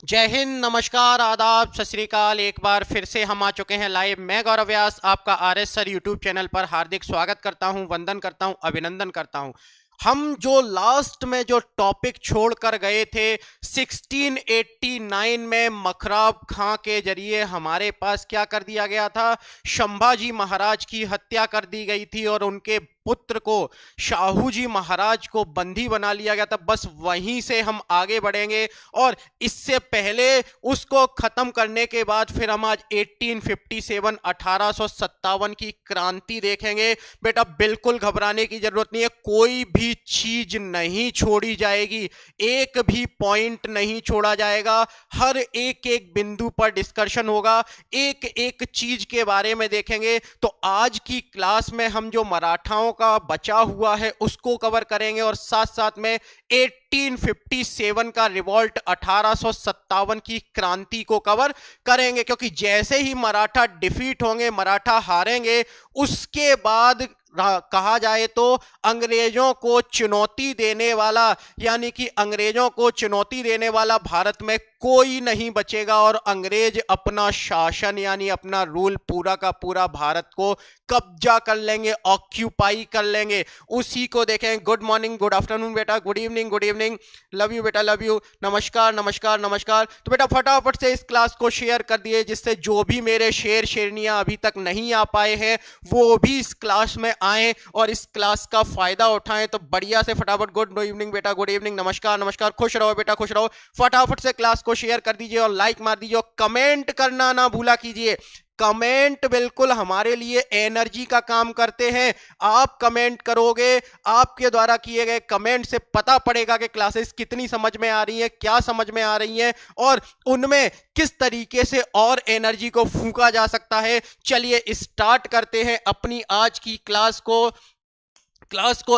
जय हिंद, नमस्कार, आदाब, सत श्री अकाल। एक बार फिर से हम आ चुके हैं लाइव। मैं गौरव व्यास आपका R S sir YouTube channel पर हार्दिक स्वागत करता हूं, वंदन करता हूं, अभिनंदन करता हूं। हम जो लास्ट में जो टॉपिक छोड़कर गए थे 1689 में मखराब खां के जरिए हमारे पास क्या कर दिया गया था, संभाजी महाराज की हत्या कर दी गई थी और उनके पुत्र को शाहू जी महाराज को बंदी बना लिया गया था। बस वहीं से हम आगे बढ़ेंगे और इससे पहले उसको खत्म करने के बाद फिर हम आज 1857 1857 की क्रांति देखेंगे। बेटा बिल्कुल घबराने की जरूरत नहीं है, कोई भी चीज नहीं छोड़ी जाएगी, एक भी पॉइंट नहीं छोड़ा जाएगा। हर एक एक बिंदु पर डिस्कशन होगा, एक एक चीज के बारे में देखेंगे। तो आज की क्लास में हम जो मराठाओं का बचा हुआ है उसको कवर करेंगे और साथ साथ में 1857 का रिवॉल्ट 1857 की क्रांति को कवर करेंगे, क्योंकि जैसे ही मराठा डिफीट होंगे, मराठा हारेंगे, उसके बाद कहा जाए तो अंग्रेजों को चुनौती देने वाला, यानी कि अंग्रेजों को चुनौती देने वाला भारत में कोई नहीं बचेगा और अंग्रेज अपना शासन यानी अपना रूल पूरा का पूरा भारत को कब्जा कर लेंगे, ऑक्यूपाई कर लेंगे। उसी को देखें। गुड मॉर्निंग, गुड आफ्टरनून बेटा, गुड इवनिंग, लव यू बेटा, लव यू, नमस्कार नमस्कार नमस्कार। तो बेटा फटाफट से इस क्लास को शेयर कर दिए, जिससे जो भी मेरे शेर शेरनियां अभी तक नहीं आ पाए हैं वो भी इस क्लास में आए और इस क्लास का फायदा उठाएं। तो बढ़िया से फटाफट गुड इवनिंग बेटा, गुड इवनिंग, नमस्कार नमस्कार, खुश रहो बेटा, खुश रहो। फटाफट से क्लास को शेयर कर दीजिए और लाइक मार दीजिए और कमेंट करना ना भूला कीजिए। कमेंट बिल्कुल हमारे लिए एनर्जी का काम करते हैं। आप कमेंट करोगे, आपके द्वारा किए गए कमेंट से पता पड़ेगा कि क्लासेस कितनी समझ में आ रही हैं, क्या समझ में आ रही हैं और उनमें किस तरीके से और एनर्जी को फूंका जा सकता है। चलिए स्टार्ट करते हैं अपनी आज की क्लास को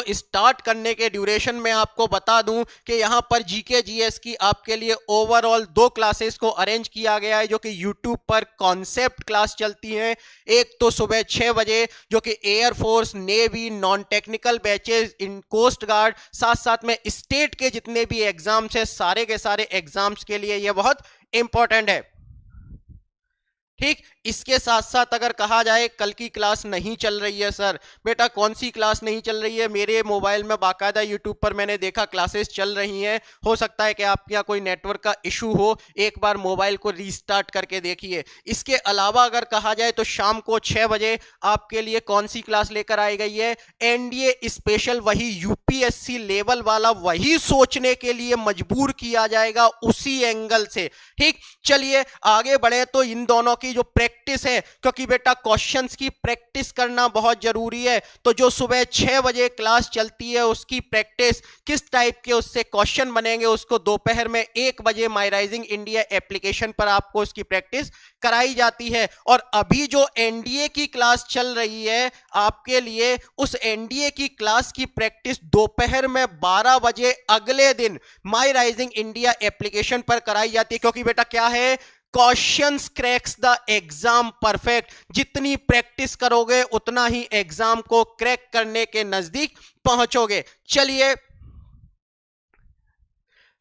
स्टार्ट करने के ड्यूरेशन में आपको बता दूं कि यहां पर जीके जीएस की आपके लिए ओवरऑल 2 क्लासेस को अरेंज किया गया है, जो कि यूट्यूब पर कॉन्सेप्ट क्लास चलती हैं। एक तो सुबह 6 बजे जो कि air force, navy, non technical batches, इन कोस्ट गार्ड, साथ साथ में स्टेट के जितने भी एग्जाम्स है, सारे के सारे एग्जाम्स के लिए यह बहुत इंपॉर्टेंट है। ठीक, इसके साथ साथ अगर कहा जाए कल की क्लास नहीं चल रही है सर, बेटा कौन सी क्लास नहीं चल रही है? मेरे मोबाइल में बाकायदा यूट्यूब पर मैंने देखा क्लासेस चल रही हैं। हो सकता है कि आपके यहाँ कोई नेटवर्क का इशू हो, एक बार मोबाइल को रीस्टार्ट करके देखिए। इसके अलावा अगर कहा जाए तो शाम को 6 बजे आपके लिए कौन सी क्लास लेकर आई गई है? एनडीए स्पेशल, वही यूपीएससी लेवल वाला, वही सोचने के लिए मजबूर किया जाएगा उसी एंगल से। ठीक, चलिए आगे बढ़े। तो इन दोनों की जो प्रैक्टिस है, क्योंकि बेटा क्वेश्चंस की प्रैक्टिस करना बहुत जरूरी है, तो जो सुबह 6 बजे क्लास चलती है उसकी प्रैक्टिस, किस टाइप के उससे क्वेश्चन बनेंगे, उसको दोपहर में 1 बजे माई राइजिंग इंडिया एप्लीकेशन पर आपको उसकी प्रैक्टिस कराई जाती है। और अभी जो एनडीए की क्लास चल रही है आपके लिए, उस एनडीए की क्लास की प्रैक्टिस दोपहर में 12 बजे अगले दिन माई राइजिंग इंडिया एप्लीकेशन पर कराई जाती है। क्योंकि बेटा क्या है, questions cracks the exam perfect. जितनी प्रैक्टिस करोगे उतना ही एग्जाम को क्रैक करने के नजदीक पहुंचोगे। चलिए,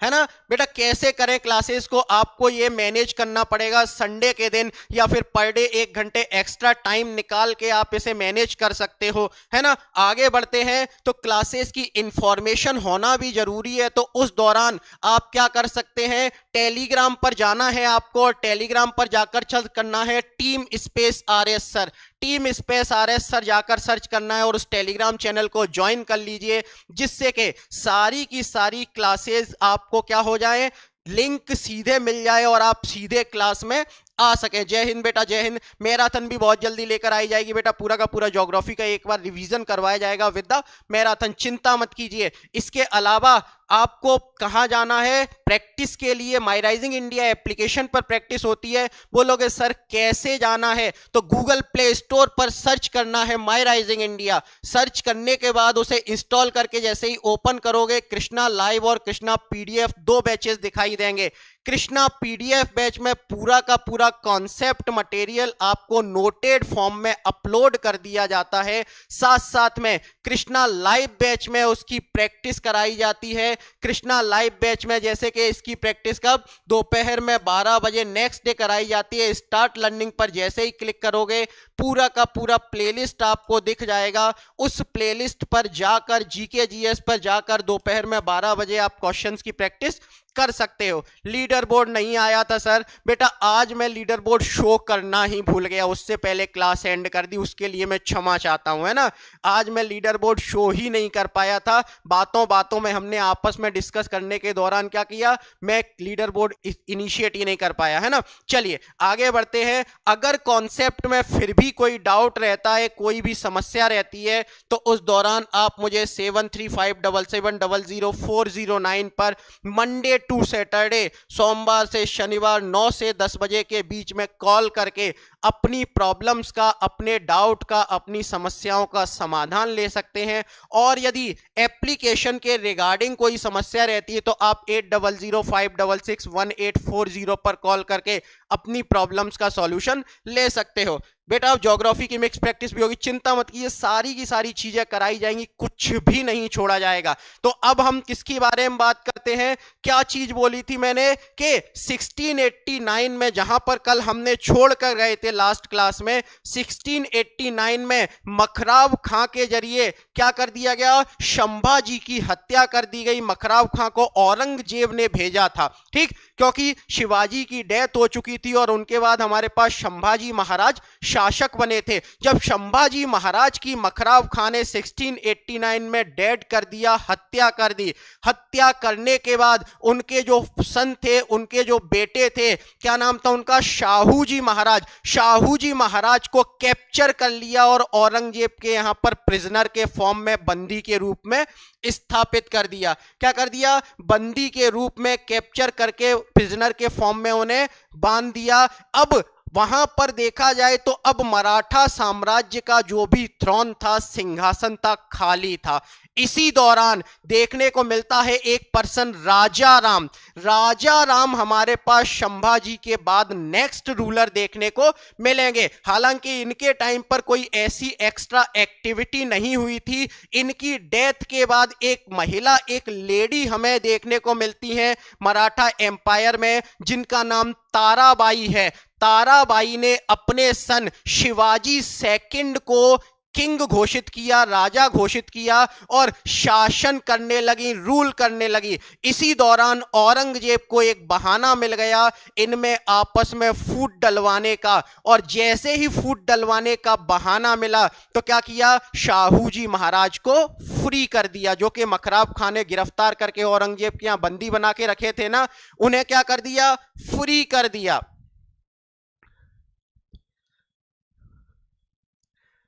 है ना बेटा, कैसे करें क्लासेस को, आपको ये मैनेज करना पड़ेगा। संडे के दिन या फिर पर डे 1 घंटे एक्स्ट्रा टाइम निकाल के आप इसे मैनेज कर सकते हो, है ना। आगे बढ़ते हैं। तो क्लासेस की इंफॉर्मेशन होना भी जरूरी है, तो उस दौरान आप क्या कर सकते हैं, टेलीग्राम पर जाना है आपको और टेलीग्राम पर जाकर सर्च करना है team space RS sir. Team space RS sir जाकर सर्च करना है और उस टेलीग्राम चैनल को ज्वाइन कर लीजिए, जिससे कि सारी की सारी क्लासेस आपको क्या हो जाए, लिंक सीधे मिल जाए और आप सीधे क्लास में आ सके। जय हिंद बेटा, जय हिंद। मैराथन भी बहुत जल्दी लेकर आई जाएगी बेटा, पूरा का पूरा ज्योग्राफी का एक बार रिवीजन करवाया जाएगा विद द मैराथन, चिंता मत कीजिए। इसके अलावा आपको कहां जाना है प्रैक्टिस के लिए? माई राइजिंग इंडिया एप्लीकेशन पर प्रैक्टिस होती है। बोलोगे सर कैसे जाना है? तो गूगल प्ले स्टोर पर सर्च करना है माई राइजिंग इंडिया। सर्च करने के बाद उसे इंस्टॉल करके जैसे ही ओपन करोगे, कृष्णा लाइव और कृष्णा पीडीएफ 2 बैचेस दिखाई देंगे। कृष्णा पीडीएफ बैच में पूरा का पूरा कॉन्सेप्ट मटेरियल आपको नोटेड फॉर्म में अपलोड कर दिया जाता है। साथ साथ में कृष्णा लाइव बैच में उसकी प्रैक्टिस कराई जाती है। कृष्णा लाइव बैच में जैसे कि इसकी प्रैक्टिस कब दोपहर में 12 बजे नेक्स्ट डे कराई जाती है। स्टार्ट लर्निंग पर जैसे ही क्लिक करोगे पूरा का पूरा प्लेलिस्ट आपको दिख जाएगा। उस प्लेलिस्ट पर जाकर जीके जीएस पर जाकर दोपहर में 12 बजे आप क्वेश्चंस की प्रैक्टिस कर सकते हो। लीडर बोर्ड नहीं आया था सर, बेटा आज मैं लीडर बोर्ड शो करना ही भूल गया, उससे पहले क्लास एंड कर दी, उसके लिए मैं क्षमा चाहता हूं, है ना। आज मैं लीडर बोर्ड शो ही नहीं कर पाया था, बातों बातों में हमने आपस में डिस्कस करने के दौरान क्या किया, मैं लीडर बोर्ड इनिशिएट ही नहीं कर पाया, है ना। चलिए आगे बढ़ते हैं। अगर कॉन्सेप्ट में फिर भी कोई डाउट रहता है, कोई भी समस्या रहती है, तो उस दौरान आप मुझे 7357700409 पर मंडे टू सैटरडे, सोमवार से शनिवार 9 से 10 बजे के बीच में कॉल करके अपनी प्रॉब्लम्स का, अपने डाउट का, अपनी समस्याओं का समाधान ले सकते हैं। और यदि एप्लीकेशन के रिगार्डिंग कोई समस्या रहती है तो आप 8005661840 पर कॉल करके अपनी प्रॉब्लम्स का सॉल्यूशन ले सकते हो। बेटा ज्योग्राफी की मिक्स प्रैक्टिस भी होगी, चिंता मत कीजिए, सारी की सारी चीजें कराई जाएंगी, कुछ भी नहीं छोड़ा जाएगा। तो अब हम किसके बारे में बात करते हैं, क्या चीज बोली थी मैंने कि 1689 में, जहां पर कल हमने छोड़ कर गए थे लास्ट क्लास में, 1689 में मखराव खां के जरिए क्या कर दिया गया, संभाजी की हत्या कर दी गई। मखराव खां को औरंगजेब ने भेजा था, ठीक, क्योंकि शिवाजी की डेथ हो चुकी थी और उनके बाद हमारे पास संभाजी महाराज शासक बने थे। जब संभाजी महाराज की मखराव खां ने 1689 में डेड कर दिया, हत्या कर दी। हत्या करने के बाद उनके जो सन थे, उनके जो बेटे थे, क्या नाम था उनका, शाहूजी महाराज। शाहूजी महाराज को कैप्चर कर लिया और औरंगजेब के यहां पर प्रिजनर के फॉर्म में, बंदी के रूप में स्थापित कर दिया। क्या कर दिया, बंदी के रूप में कैप्चर करके प्रिजनर के फॉर्म में उन्हें बांध दिया। अब वहां पर देखा जाए तो अब मराठा साम्राज्य का जो भी थ्रोन था, सिंहासन था, खाली था। इसी दौरान देखने को मिलता है एक पर्सन, राजा राम। राजा राम हमारे पास संभाजी के बाद नेक्स्ट रूलर देखने को मिलेंगे। हालांकि इनके टाइम पर कोई ऐसी एक्स्ट्रा एक्टिविटी नहीं हुई थी। इनकी डेथ के बाद एक महिला, एक लेडी हमें देखने को मिलती है मराठा एम्पायर में, जिनका नाम ताराबाई है। ताराबाई ने अपने सन शिवाजी सेकंड को किंग घोषित किया, राजा घोषित किया और शासन करने लगी, रूल करने लगी। इसी दौरान औरंगजेब को एक बहाना मिल गया इनमें आपस में फूट डलवाने का, और जैसे ही फूट डलवाने का बहाना मिला तो क्या किया, शाहूजी महाराज को फ्री कर दिया। जो कि मखराव खां ने गिरफ्तार करके औरंगजेब के यहां बंदी बना के रखे थे ना, उन्हें क्या कर दिया, फ्री कर दिया,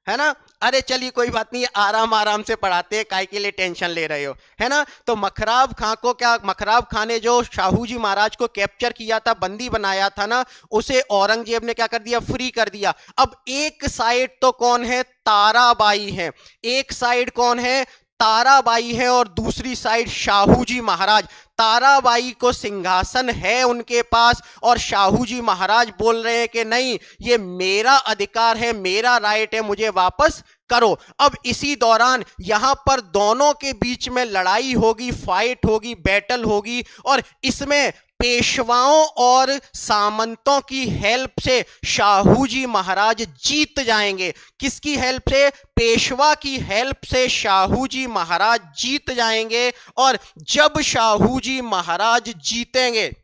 है ना। अरे चलिए कोई बात नहीं, आराम आराम से पढ़ाते हैं, काय के लिए टेंशन ले रहे हो, है ना। तो मखराव खां को क्या, मखराव खां ने जो शाहूजी महाराज को कैप्चर किया था, बंदी बनाया था ना, उसे औरंगजेब ने क्या कर दिया, फ्री कर दिया। अब एक साइड तो कौन है, ताराबाई है, एक साइड कौन है, ताराबाई है, और दूसरी साइड शाहूजी महाराज। ताराबाई को सिंहासन है उनके पास और शाहूजी महाराज बोल रहे हैं कि नहीं, ये मेरा अधिकार है, मेरा राइट है, मुझे वापस करो। अब इसी दौरान यहां पर दोनों के बीच में लड़ाई होगी, फाइट होगी, बैटल होगी, और इसमें पेशवाओं और सामंतों की हेल्प से शाहूजी महाराज जीत जाएंगे। किसकी हेल्प से, पेशवा की हेल्प से शाहूजी महाराज जीत जाएंगे। और जब शाहूजी महाराज जीतेंगे,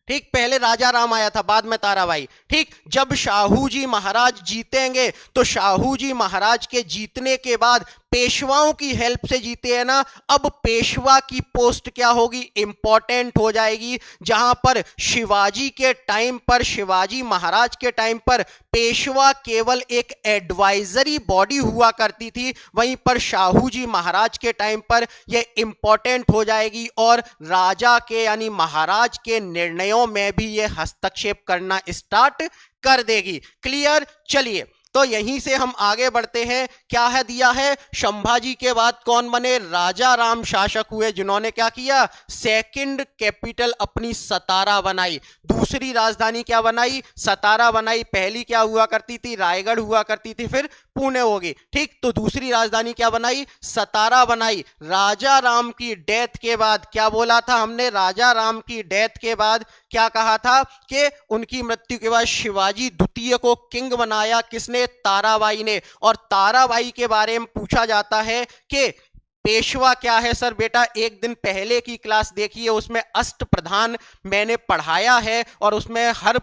ठीक, पहले राजा राम आया था, बाद में ताराबाई, ठीक, जब शाहूजी महाराज जीतेंगे तो शाहूजी महाराज के जीतने के बाद पेशवाओं की हेल्प से जीते हैं ना, अब पेशवा की पोस्ट क्या होगी, इंपॉर्टेंट हो जाएगी। जहां पर शिवाजी के टाइम पर, शिवाजी महाराज के टाइम पर पेशवा केवल एक एडवाइजरी बॉडी हुआ करती थी, वहीं पर शाहूजी महाराज के टाइम पर यह इंपॉर्टेंट हो जाएगी और राजा के यानी महाराज के निर्णयों में भी यह हस्तक्षेप करना स्टार्ट कर देगी। क्लियर। चलिए, तो यहीं से हम आगे बढ़ते हैं। क्या है दिया है, संभाजी के बाद कौन बने, राजा राम शासक हुए, जिन्होंने क्या किया, सेकंड कैपिटल अपनी सतारा बनाई। दूसरी राजधानी क्या बनाई, सतारा बनाई। पहली क्या हुआ करती थी, रायगढ़ हुआ करती थी, फिर पुणे होगी। ठीक, तो दूसरी राजधानी क्या बनाई, सतारा बनाई। राजा राम की डेथ के बाद क्या बोला था हमने, राजा राम की डेथ के बाद क्या कहा था कि उनकी मृत्यु के बाद शिवाजी द्वितीय को किंग बनाया, किसने, ताराबाई ने। और ताराबाई के बारे में पूछा जाता है कि पेशवा क्या है। सर बेटा एक दिन पहले की क्लास देखिए, उसमें अष्टप्रधान मैंने पढ़ाया है और उसमें हर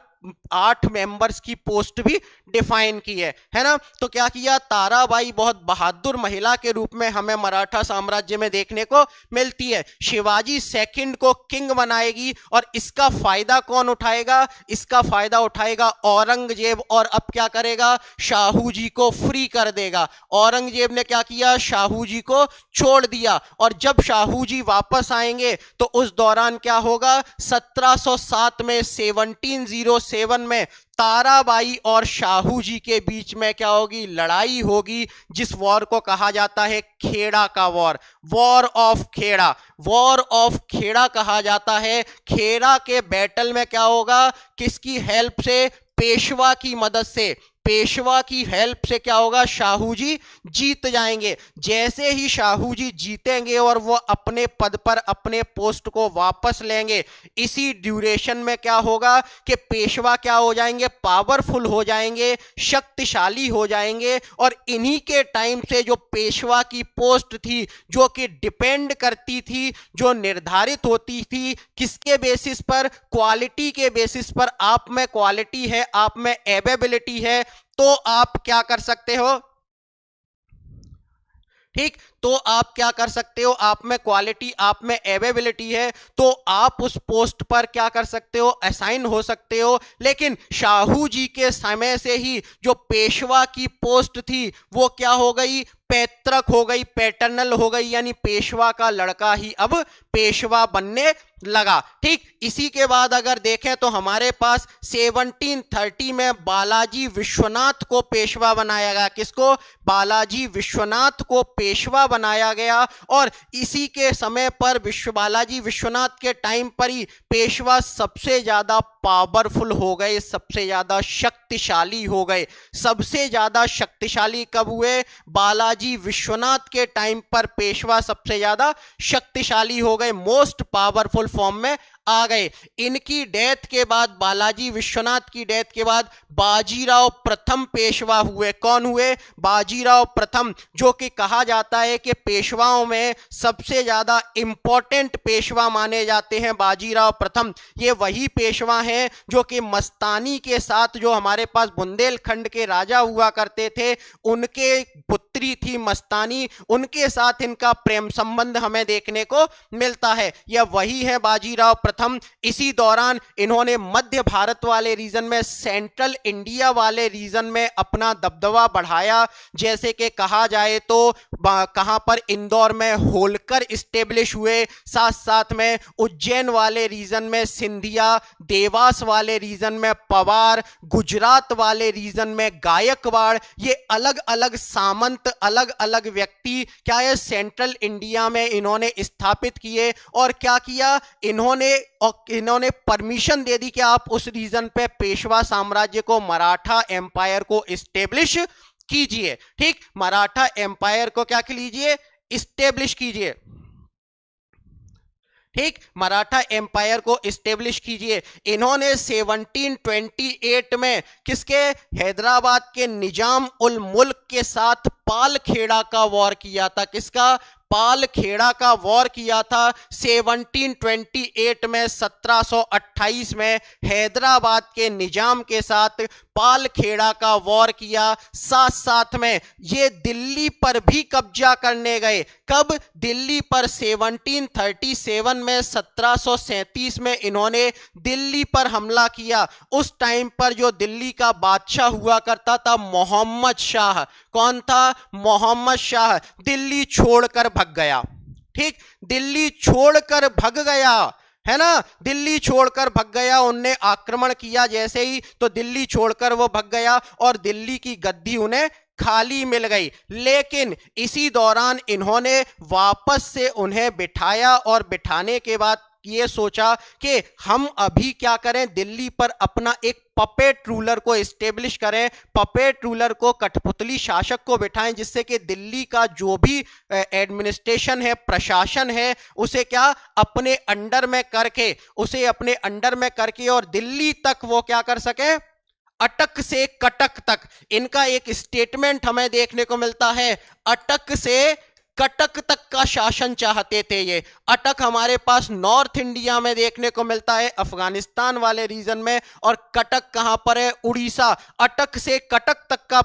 8 मेंबर्स की पोस्ट भी डिफाइन की है ना। तो क्या किया, ताराबाई बहुत बहादुर महिला के रूप में हमें मराठा साम्राज्य में देखने को मिलती है। शिवाजी सेकंड को किंग बनाएगी और इसका फायदा कौन उठाएगा, इसका फायदा उठाएगा औरंगजेब। और अब क्या करेगा, शाहू जी को फ्री कर देगा। औरंगजेब ने क्या किया, शाहू जी को छोड़ दिया। और जब शाहू जी वापस आएंगे तो उस दौरान क्या होगा, 1707 में 1707 में ताराबाई और शाहू जी के बीच में क्या होगी, लड़ाई होगी, जिस वॉर को कहा जाता है खेड़ा का war, war of Kheda. War of Kheda कहा जाता है। खेड़ा के बैटल में क्या होगा, किसकी हेल्प से, पेशवा की मदद से, पेशवा की हेल्प से क्या होगा, शाहू जी जीत जाएंगे। जैसे ही शाहू जी जीतेंगे और वो अपने पद पर अपने पोस्ट को वापस लेंगे, इसी ड्यूरेशन में क्या होगा कि पेशवा क्या हो जाएंगे, पावरफुल हो जाएंगे, शक्तिशाली हो जाएंगे। और इन्हीं के टाइम से जो पेशवा की पोस्ट थी, जो कि डिपेंड करती थी, जो निर्धारित होती थी किसके बेसिस पर, क्वालिटी के बेसिस पर। आप में क्वालिटी है, आप में एबिलिटी है, तो आप क्या कर सकते हो, ठीक, तो आप क्या कर सकते हो, आप में क्वालिटी, आप में एवेबिलिटी है, तो आप उस पोस्ट पर क्या कर सकते हो, असाइन हो सकते हो। लेकिन शाहू जी के समय से ही जो पेशवा की पोस्ट थी वो क्या हो गई, पैतृक हो गई, पैटर्नल हो गई, यानी पेशवा का लड़का ही अब पेशवा बनने लगा। ठीक, इसी के बाद अगर देखें तो हमारे पास 1730 में बालाजी विश्वनाथ को पेशवा बनाया गया। किसको, बालाजी विश्वनाथ को पेशवा बनाया गया। और इसी के समय पर बालाजी विश्वनाथ के टाइम पर ही पेशवा सबसे ज्यादा पावरफुल हो गए, सबसे ज्यादा शक्तिशाली हो गए। सबसे ज्यादा शक्तिशाली कब हुए, बालाजी विश्वनाथ के टाइम पर पेशवा सबसे ज्यादा शक्तिशाली हो गए, मोस्ट पावरफुल फॉर्म में आ गए। इनकी डेथ के बाद, बालाजी विश्वनाथ की डेथ के बाद बाजीराव प्रथम पेशवा हुए। कौन हुए, बाजीराव प्रथम, जो कि कहा जाता है कि पेशवाओं में सबसे ज्यादा इंपॉर्टेंट पेशवा माने जाते हैं बाजीराव प्रथम। ये वही पेशवा हैं जो कि मस्तानी के साथ, जो हमारे पास बुंदेलखंड के राजा हुआ करते थे, उनके पुत्री थी मस्तानी, उनके साथ इनका प्रेम संबंध हमें देखने को मिलता है। यह वही है बाजीराव प्रथम। इसी दौरान इन्होंने मध्य भारत वाले रीजन में, सेंट्रल इंडिया वाले रीजन में अपना दबदबा बढ़ाया। जैसे कि कहा जाए तो कहां पर, इंदौर में होलकर स्टेब्लिश हुए, साथ साथ में उज्जैन वाले रीजन में सिंधिया, देवास वाले रीजन में पवार, गुजरात वाले रीजन में गायकवाड़। ये अलग अलग सामंत, अलग अलग व्यक्ति क्या है, सेंट्रल इंडिया में इन्होंने स्थापित किए। और क्या किया इन्होंने परमिशन दे दी कि आप उस रीजन पे पेशवा साम्राज्य को, मराठा एम्पायर को इस्टेब्लिश कीजिए। ठीक, मराठा एम्पायर को क्या कीजिए, इस्टेब्लिश कीजिए। ठीक, मराठा एम्पायर को इस्टेब्लिश कीजिए। इन्होंने 1728 में किसके, हैदराबाद के निजाम उल मुल्क के साथ पालखेड़ा का वॉर किया था। किसका, पालखेड़ा का वॉर किया था 1728 में। 1728 में हैदराबाद के निजाम के साथ पालखेड़ा का वॉर किया। साथ साथ में ये दिल्ली पर भी कब्जा करने गए। कब, दिल्ली पर 1737 में। 1737 में इन्होंने दिल्ली पर हमला किया। उस टाइम पर जो दिल्ली का बादशाह हुआ करता था मोहम्मद शाह, कौन था, मोहम्मद शाह, दिल्ली छोड़कर भग गया। ठीक, दिल्ली छोड़कर भग गया। है ना, दिल्ली छोड़कर भग गया। उनने आक्रमण किया जैसे ही तो दिल्ली छोड़कर वो भग गया और दिल्ली की गद्दी उन्हें खाली मिल गई। लेकिन इसी दौरान इन्होंने वापस से उन्हें बिठाया और बिठाने के बाद ये सोचा कि हम अभी क्या करें, दिल्ली पर अपना एक पपेट रूलर को एस्टेब्लिश करें, पपेट रूलर को, कठपुतली शासक को बिठाएं, जिससे कि दिल्ली का जो भी एडमिनिस्ट्रेशन है, प्रशासन है, उसे क्या अपने अंडर में करके, उसे अपने अंडर में करके और दिल्ली तक वो क्या कर सके, अटक से कटक तक। इनका एक स्टेटमेंट हमें देखने को मिलता है, अटक से कटक तक का शासन चाहते थे ये। अटक हमारे पास नॉर्थ इंडिया में देखने को मिलता है, अफगानिस्तान वाले रीजन में, और कटक कहां पर है, उड़ीसा। अटक से कटक तक का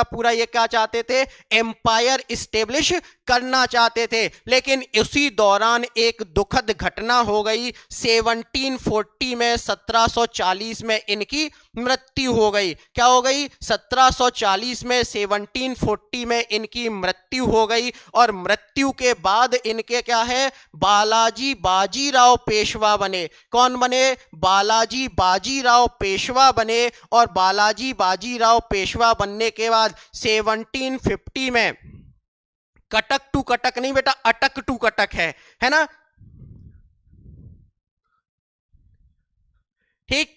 पूरा ये क्या चाहते थे, एम्पायर स्टेब्लिश करना चाहते थे। लेकिन उसी दौरान एक दुखद घटना हो गई। 1740 में, 1740 में इनकी मृत्यु हो गई। क्या हो गई, 1740 में, 1740 में इनकी मृत्यु हो गई। और मृत्यु के बाद इनके क्या है, बालाजी बाजीराव पेशवा बने। कौन बने, बालाजी बाजीराव पेशवा बने। और बालाजी बाजीराव पेशवा बनने के बाद 1750 में, कटक टू कटक नहीं बेटा, अटक टू कटक है ना, ठीक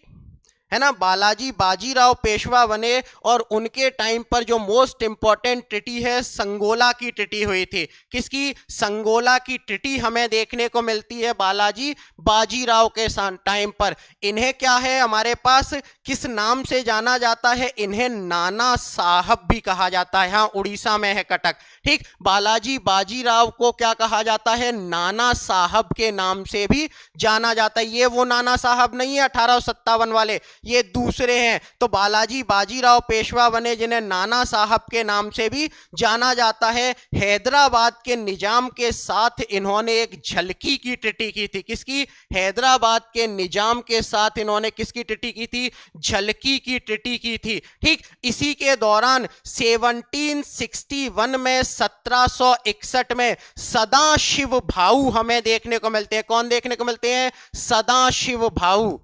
है ना। बालाजी बाजीराव पेशवा बने और उनके टाइम पर जो मोस्ट इंपॉर्टेंट ट्रिटी है, संगोला की ट्रिटी हुई थी। किसकी, संगोला की ट्रिटी हमें देखने को मिलती है बालाजी बाजीराव के टाइम पर। इन्हें क्या है हमारे पास, किस नाम से जाना जाता है, इन्हें नाना साहब भी कहा जाता है। हाँ, उड़ीसा में है कटक, ठीक। बालाजी बाजीराव को क्या कहा जाता है, नाना साहब के नाम से भी जाना जाता है। ये वो नाना साहब नहीं है 1857 वाले, ये दूसरे हैं। तो बालाजी बाजीराव पेशवा बने, जिन्हें नाना साहब के नाम से भी जाना जाता है। हैदराबाद के निजाम के साथ इन्होंने एक झलकी की ट्रिटी की थी। किसकी, हैदराबाद के निजाम के साथ इन्होंने किसकी ट्रिटी की थी, झलकी की ट्रिटी की थी, ठीक। इसी के दौरान 1761 में, 1761 में सदाशिव भाऊ हमें देखने को मिलते हैं। कौन देखने को मिलते हैं, सदाशिव भाऊ,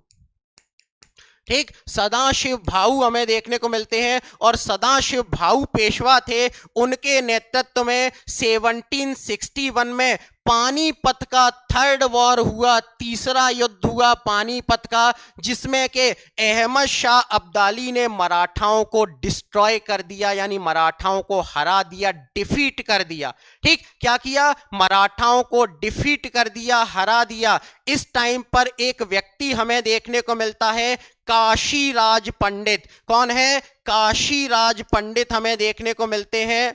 ठीक। सदाशिव भाऊ हमें देखने को मिलते हैं और सदाशिव भाऊ पेशवा थे। उनके नेतृत्व में 1761 में पानीपत का थर्ड वॉर हुआ, तीसरा युद्ध हुआ पानीपत का, जिसमें के अहमद शाह अब्दाली ने मराठाओं को डिस्ट्रॉय कर दिया, यानी मराठाओं को हरा दिया, डिफीट कर दिया, ठीक। क्या किया, मराठाओं को डिफीट कर दिया, हरा दिया। इस टाइम पर एक व्यक्ति हमें देखने को मिलता है, काशीराज पंडित। कौन है, काशीराज पंडित हमें देखने को मिलते हैं,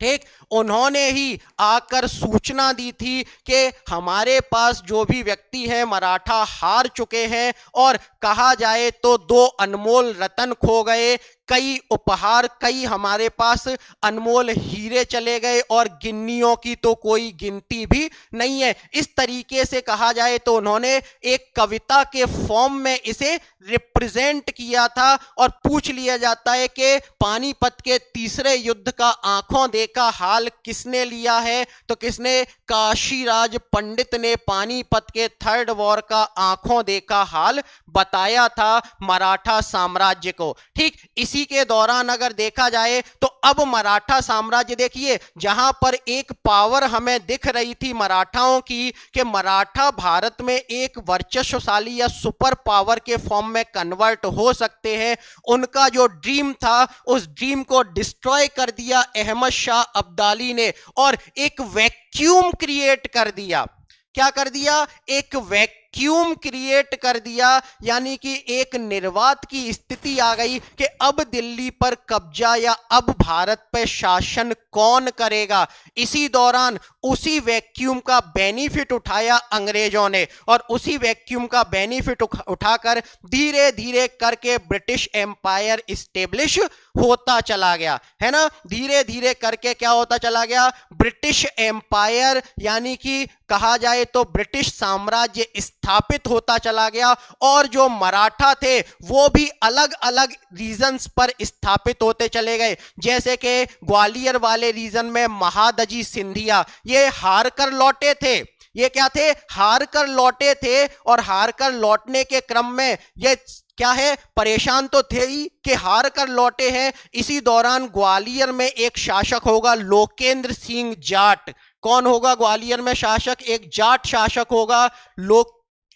ठीक। उन्होंने ही आकर सूचना दी थी कि हमारे पास जो भी व्यक्ति है मराठा हार चुके हैं, और कहा जाए तो 2 अनमोल रतन खो गए, कई उपहार, कई हमारे पास अनमोल हीरे चले गए, और गिन्नियों की तो कोई गिनती भी नहीं है। इस तरीके से कहा जाए तो उन्होंने एक कविता के फॉर्म में इसे रिप्रेजेंट किया था। और पूछ लिया जाता है कि पानीपत के तीसरे युद्ध का आंखों देखा हाल किसने लिया है, तो किसने, काशीराज पंडित ने पानीपत के थर्ड वॉर का आंखों देखा हाल बताया था मराठा साम्राज्य को, ठीक। इसी के दौरान अगर देखा जाए तो अब मराठा साम्राज्य, देखिए जहां पर एक पावर हमें दिख रही थी मराठाओं की कि मराठा भारत में एक वर्चस्वशाली या सुपर पावर के फॉर्म में कन्वर्ट हो सकते हैं, उनका जो ड्रीम था उस ड्रीम को डिस्ट्रॉय कर दिया अहमद शाह अब्दाली ने, और एक वैक्यूम क्रिएट कर दिया। क्या कर दिया, एक वैक्यूम क्रिएट कर दिया, यानी कि एक निर्वात की स्थिति आ गई कि अब दिल्ली पर कब्जा या अब भारत पर शासन कौन करेगा। इसी दौरान उसी वैक्यूम का बेनिफिट उठाया अंग्रेजों ने, और उसी वैक्यूम का बेनिफिट उठाकर धीरे धीरे करके ब्रिटिश एम्पायर स्टेब्लिश होता चला गया, है ना। धीरे धीरे करके क्या होता चला गया, ब्रिटिश एम्पायर, यानी कि कहा जाए तो ब्रिटिश साम्राज्य स्थापित होता चला गया। और जो मराठा थे वो भी अलग अलग रीजन्स पर स्थापित होते चले गए, जैसे कि ग्वालियर वाले रीजन में महादजी सिंधिया, ये हार कर लौटे थे, ये क्या थे, हार कर लौटे थे, और हार कर लौटने के क्रम में ये क्या है, परेशान तो थे ही कि हार कर लौटे हैं। इसी दौरान ग्वालियर में एक शासक होगा लोकेंद्र सिंह जाट। कौन होगा ग्वालियर में शासक, एक जाट शासक होगा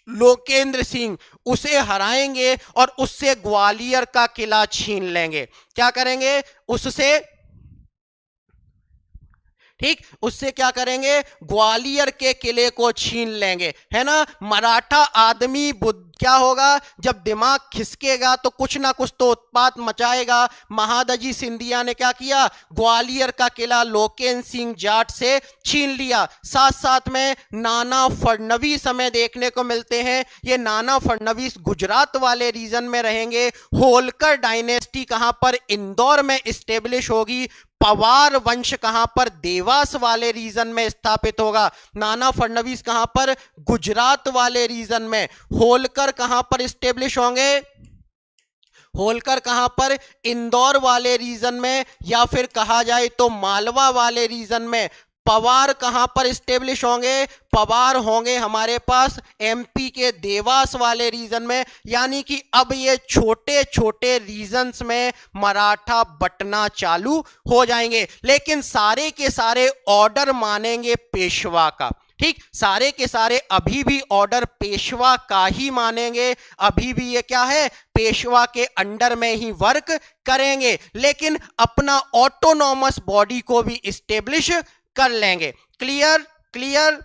लोकेंद्र सिंह। उसे हराएंगे और उससे ग्वालियर का किला छीन लेंगे। क्या करेंगे उससे, ठीक, उससे क्या करेंगे, ग्वालियर के किले को छीन लेंगे, है ना। मराठा आदमी क्या होगा, जब दिमाग खिसकेगा तो कुछ ना कुछ तो उत्पात मचाएगा। महादजी सिंधिया ने क्या किया, ग्वालियर का किला लोकेंद्र सिंह जाट से छीन लिया। साथ साथ में नाना फडणवीस हमें देखने को मिलते हैं। ये नाना फडणवीस गुजरात वाले रीजन में रहेंगे। होलकर डायनेस्टी कहां पर, इंदौर में स्टेब्लिश होगी। पवार वंश कहां पर, देवास वाले रीजन में स्थापित होगा। नाना फडणवीस कहां पर, गुजरात वाले रीजन में। होलकर कहां पर स्टेब्लिश होंगे, होलकर कहां पर, इंदौर वाले रीजन में, या फिर कहा जाए तो मालवा वाले रीजन में। पवार कहां पर स्टेब्लिश होंगे, पवार होंगे हमारे पास एमपी के देवास वाले रीजन में। यानी कि अब ये छोटे छोटे रीजन्स में मराठा बटना चालू हो जाएंगे, लेकिन सारे के सारे ऑर्डर मानेंगे पेशवा का। ठीक, सारे के सारे अभी भी ऑर्डर पेशवा का ही मानेंगे। अभी भी ये क्या है, पेशवा के अंडर में ही वर्क करेंगे, लेकिन अपना ऑटोनॉमस बॉडी को भी स्टेब्लिश कर लेंगे। Clear clear.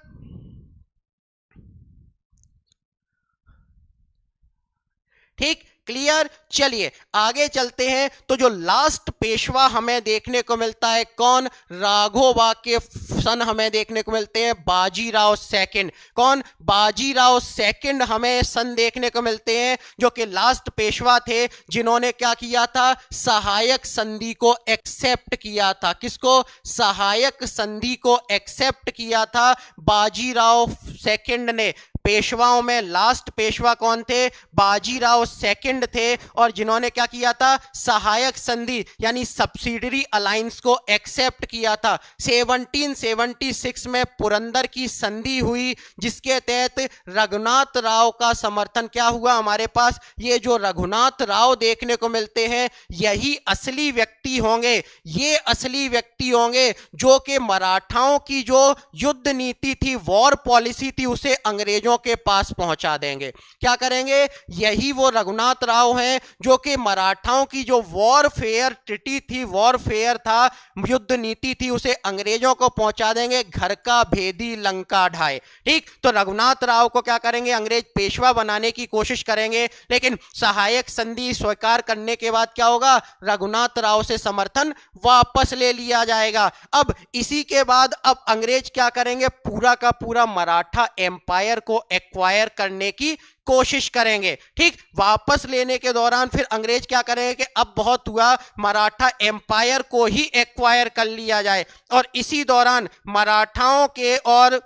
ठीक, क्लियर। चलिए आगे चलते हैं। तो जो लास्ट पेशवा हमें देखने को मिलता है कौन, राघोबा के सन हमें देखने को मिलते हैं बाजीराव सेकंड। कौन, बाजीराव सेकंड हमें सन देखने को मिलते हैं, जो कि लास्ट पेशवा थे जिन्होंने क्या किया था, सहायक संधि को एक्सेप्ट किया था। किसको, सहायक संधि को एक्सेप्ट किया था बाजीराव सेकंड ने। पेशवाओं में लास्ट पेशवा कौन थे, बाजीराव सेकंड थे, और जिन्होंने क्या किया था, सहायक संधि यानी सब्सिडरी अलायंस को एक्सेप्ट किया था। 1776 में पुरंदर की संधि हुई, जिसके तहत रघुनाथ राव का समर्थन क्या हुआ हमारे पास। ये जो रघुनाथ राव देखने को मिलते हैं, यही असली व्यक्ति होंगे, ये असली व्यक्ति होंगे जो कि मराठाओं की जो युद्ध नीति थी, वॉर पॉलिसी थी, उसे अंग्रेजों के पास पहुंचा देंगे। क्या करेंगे, यही वो रघुनाथ राव हैं जो कि मराठाओं की जो वॉरफेयर ट्रीटी थी, वॉरफेयर था, युद्ध नीति थी, उसे अंग्रेजों को पहुंचा देंगे। घर का भेदी लंका ढाए। ठीक, तो रघुनाथ राव को क्या करेंगे, अंग्रेज पेशवा बनाने की कोशिश करेंगे, लेकिन सहायक संधि स्वीकार करने के बाद क्या होगा, रघुनाथ राव से समर्थन वापस ले लिया जाएगा। अब इसी के बाद अब अंग्रेज क्या करेंगे, पूरा का पूरा मराठा एम्पायर को एक्वायर करने की कोशिश करेंगे। ठीक, वापस लेने के दौरान फिर अंग्रेज क्या करेंगे कि अब बहुत हुआ, मराठा एम्पायर को ही एक्वायर कर लिया जाए। और इसी दौरान मराठाओं के और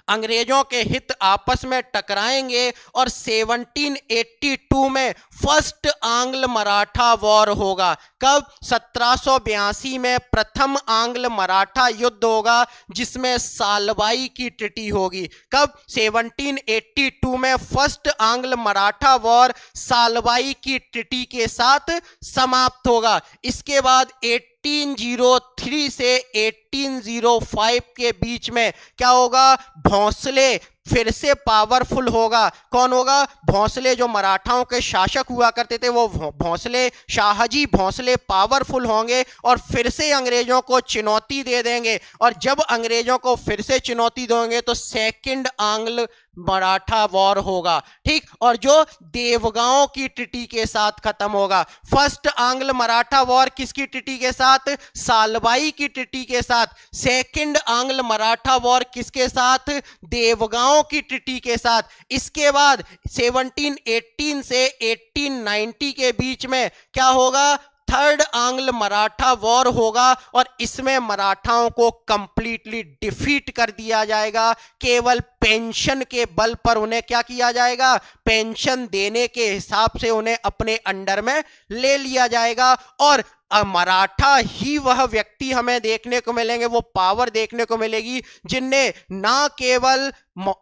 अंग्रेजों के हित आपस में टकराएंगे और 1782 में फर्स्ट आंग्ल मराठा वॉर होगा। कब, 1782 में प्रथम आंग्ल मराठा युद्ध होगा, जिसमें सालबाई की ट्रीटी होगी। कब, 1782 में फर्स्ट आंग्ल मराठा वॉर सालबाई की ट्रीटी के साथ समाप्त होगा। इसके बाद 1803 से 1805 के बीच में क्या होगा, भोंसले फिर से पावरफुल होगा। कौन होगा, भोंसले, जो मराठाओं के शासक हुआ करते थे, वो भोंसले, शाहजी भोंसले पावरफुल होंगे और फिर से अंग्रेजों को चुनौती दे देंगे। और जब अंग्रेजों को फिर से चुनौती देंगे तो सेकंड आंग्ल मराठा वॉर होगा। ठीक, और जो देवगांव की ट्रीटी के साथ खत्म होगा। फर्स्ट आंग्ल मराठा वॉर किसकी ट्रीटी के साथ, सालबाई की ट्रीटी के साथ। सेकंड आंग्ल मराठा वॉर किसके साथ, देवगांव की ट्रीटी के साथ। इसके बाद 1718 से 1890 के बीच में क्या होगा, थर्ड आंग्ल मराठा वॉर होगा, और इसमें मराठाओं को कंप्लीटली डिफीट कर दिया जाएगा। केवल पेंशन के बल पर उन्हें क्या किया जाएगा, पेंशन देने के हिसाब से उन्हें अपने अंडर में ले लिया जाएगा। और मराठा ही वह व्यक्ति हमें देखने को मिलेंगे, वो पावर देखने को मिलेगी जिनने ना केवल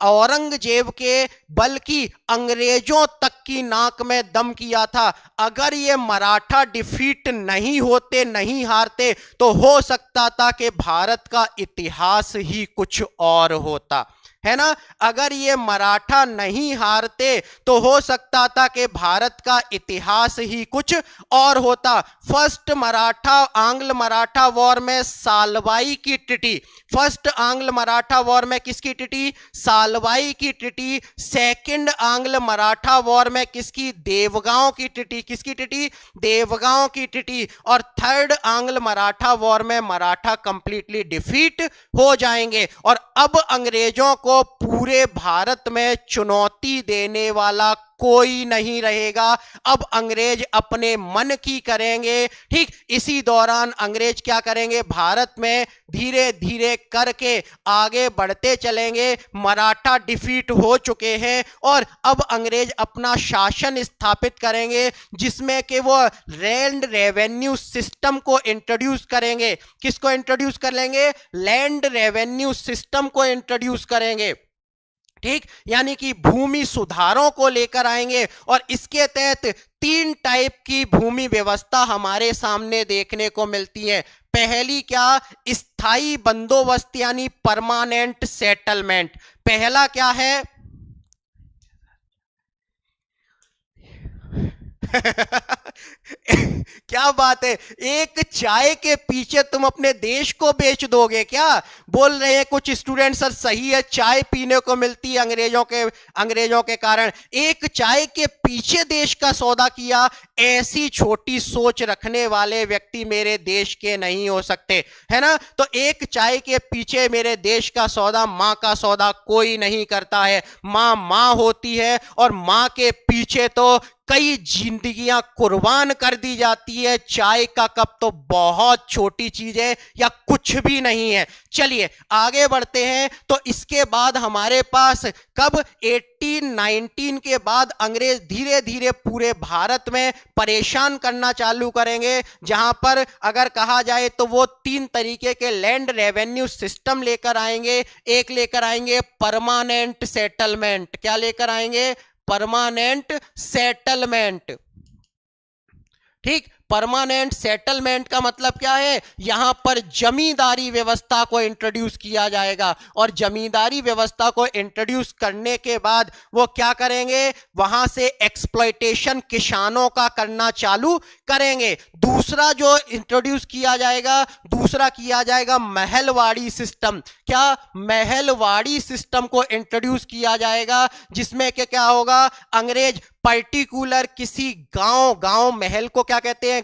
औरंगजेब के बल्कि अंग्रेजों तक की नाक में दम किया था। अगर ये मराठा डिफीट नहीं होते, नहीं हारते, तो हो सकता था कि भारत का इतिहास ही कुछ और होता, है ना। अगर ये मराठा नहीं हारते तो हो सकता था कि भारत का इतिहास ही कुछ और होता। फर्स्ट मराठा आंग्ल मराठा वॉर में सालवाई की टिटी, फर्स्ट आंग्ल मराठा वॉर में किसकी टिटी? सालवाई की टिटी। सेकंड आंग्ल मराठा वॉर में किसकी? देवगांव की टिटी। किसकी टिटी? देवगांव की टिटी। और थर्ड आंग्ल मराठा वॉर में मराठा कंप्लीटली डिफीट हो जाएंगे और अब अंग्रेजों को पूरे भारत में चुनौती देने वाला कोई नहीं रहेगा। अब अंग्रेज अपने मन की करेंगे। ठीक इसी दौरान अंग्रेज क्या करेंगे? भारत में धीरे धीरे करके आगे बढ़ते चलेंगे। मराठा डिफीट हो चुके हैं और अब अंग्रेज अपना शासन स्थापित करेंगे जिसमें कि वो लैंड रेवेन्यू सिस्टम को इंट्रोड्यूस करेंगे। किसको इंट्रोड्यूस करेंगे? लैंड रेवेन्यू सिस्टम को इंट्रोड्यूस करेंगे। ठीक, यानी कि भूमि सुधारों को लेकर आएंगे और इसके तहत 3 टाइप की भूमि व्यवस्था हमारे सामने देखने को मिलती है। पहली क्या? स्थायी बंदोबस्त यानी परमानेंट सेटलमेंट। पहला क्या है? क्या बात है, एक चाय के पीछे तुम अपने देश को बेच दोगे क्या? बोल रहे हैं कुछ स्टूडेंट सर सही है, चाय पीने को मिलती है अंग्रेजों के कारण। एक चाय के पीछे देश का सौदा किया, ऐसी छोटी सोच रखने वाले व्यक्ति मेरे देश के नहीं हो सकते, है ना। तो एक चाय के पीछे मेरे देश का सौदा, मां का सौदा कोई नहीं करता है। मां मां होती है और मां के पीछे तो कई जिंदगियां कुर्बान कर दी जाती है। चाय का कप तो बहुत छोटी चीज है या कुछ भी नहीं है। चलिए आगे बढ़ते हैं। तो इसके बाद हमारे पास कब? 1819 के बाद अंग्रेज धीरे धीरे पूरे भारत में परेशान करना चालू करेंगे, जहां पर अगर कहा जाए तो वो 3 तरीके के लैंड रेवेन्यू सिस्टम लेकर आएंगे। एक लेकर आएंगे परमानेंट सेटलमेंट। क्या लेकर आएंगे? Permanent settlement. ठीक, परमानेंट सेटलमेंट का मतलब क्या है? यहां पर जमींदारी व्यवस्था को इंट्रोड्यूस किया जाएगा और जमींदारी व्यवस्था को इंट्रोड्यूस करने के बाद वो क्या करेंगे? वहां से एक्सप्लॉयटेशन किसानों का करना चालू करेंगे। दूसरा जो इंट्रोड्यूस किया जाएगा, दूसरा किया जाएगा महलवाड़ी सिस्टम। क्या? महलवाड़ी सिस्टम को इंट्रोड्यूस किया जाएगा, जिसमें क्या होगा? अंग्रेज पर्टिकुलर किसी गांव महल को क्या कहते हैं?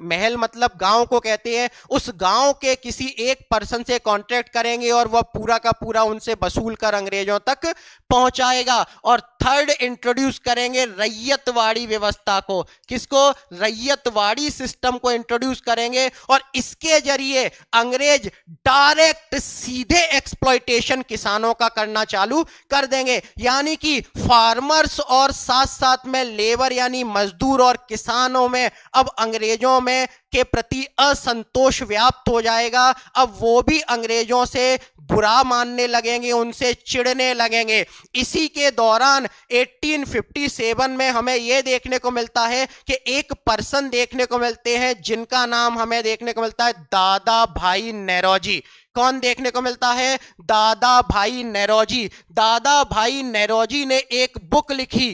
महल मतलब गांव को कहते हैं। उस गांव के किसी एक पर्सन से कॉन्ट्रैक्ट करेंगे और वह पूरा का पूरा उनसे वसूल कर अंग्रेजों तक पहुंचाएगा। और थर्ड इंट्रोड्यूस करेंगे रैयतवाड़ी व्यवस्था को। किसको? रैयतवाड़ी सिस्टम को इंट्रोड्यूस करेंगे और इसके जरिए अंग्रेज डायरेक्ट सीधे एक्सप्लॉयटेशन किसानों का करना चालू कर देंगे। यानी कि फार्मर्स और साथ साथ में लेबर यानी मजदूर और किसानों में अब अंग्रेजों में के प्रति असंतोष व्याप्त हो जाएगा। अब वो भी अंग्रेजों से बुरा मानने लगेंगे, उनसे चिढ़ने लगेंगे। इसी के दौरान 1857 में हमें यह देखने को मिलता है कि एक पर्सन देखने को मिलते हैं जिनका नाम हमें देखने को मिलता है दादा भाई नेरोजी। कौन देखने को मिलता है? दादा भाई नेरोजी। दादा भाई नेरोजी ने एक बुक लिखी।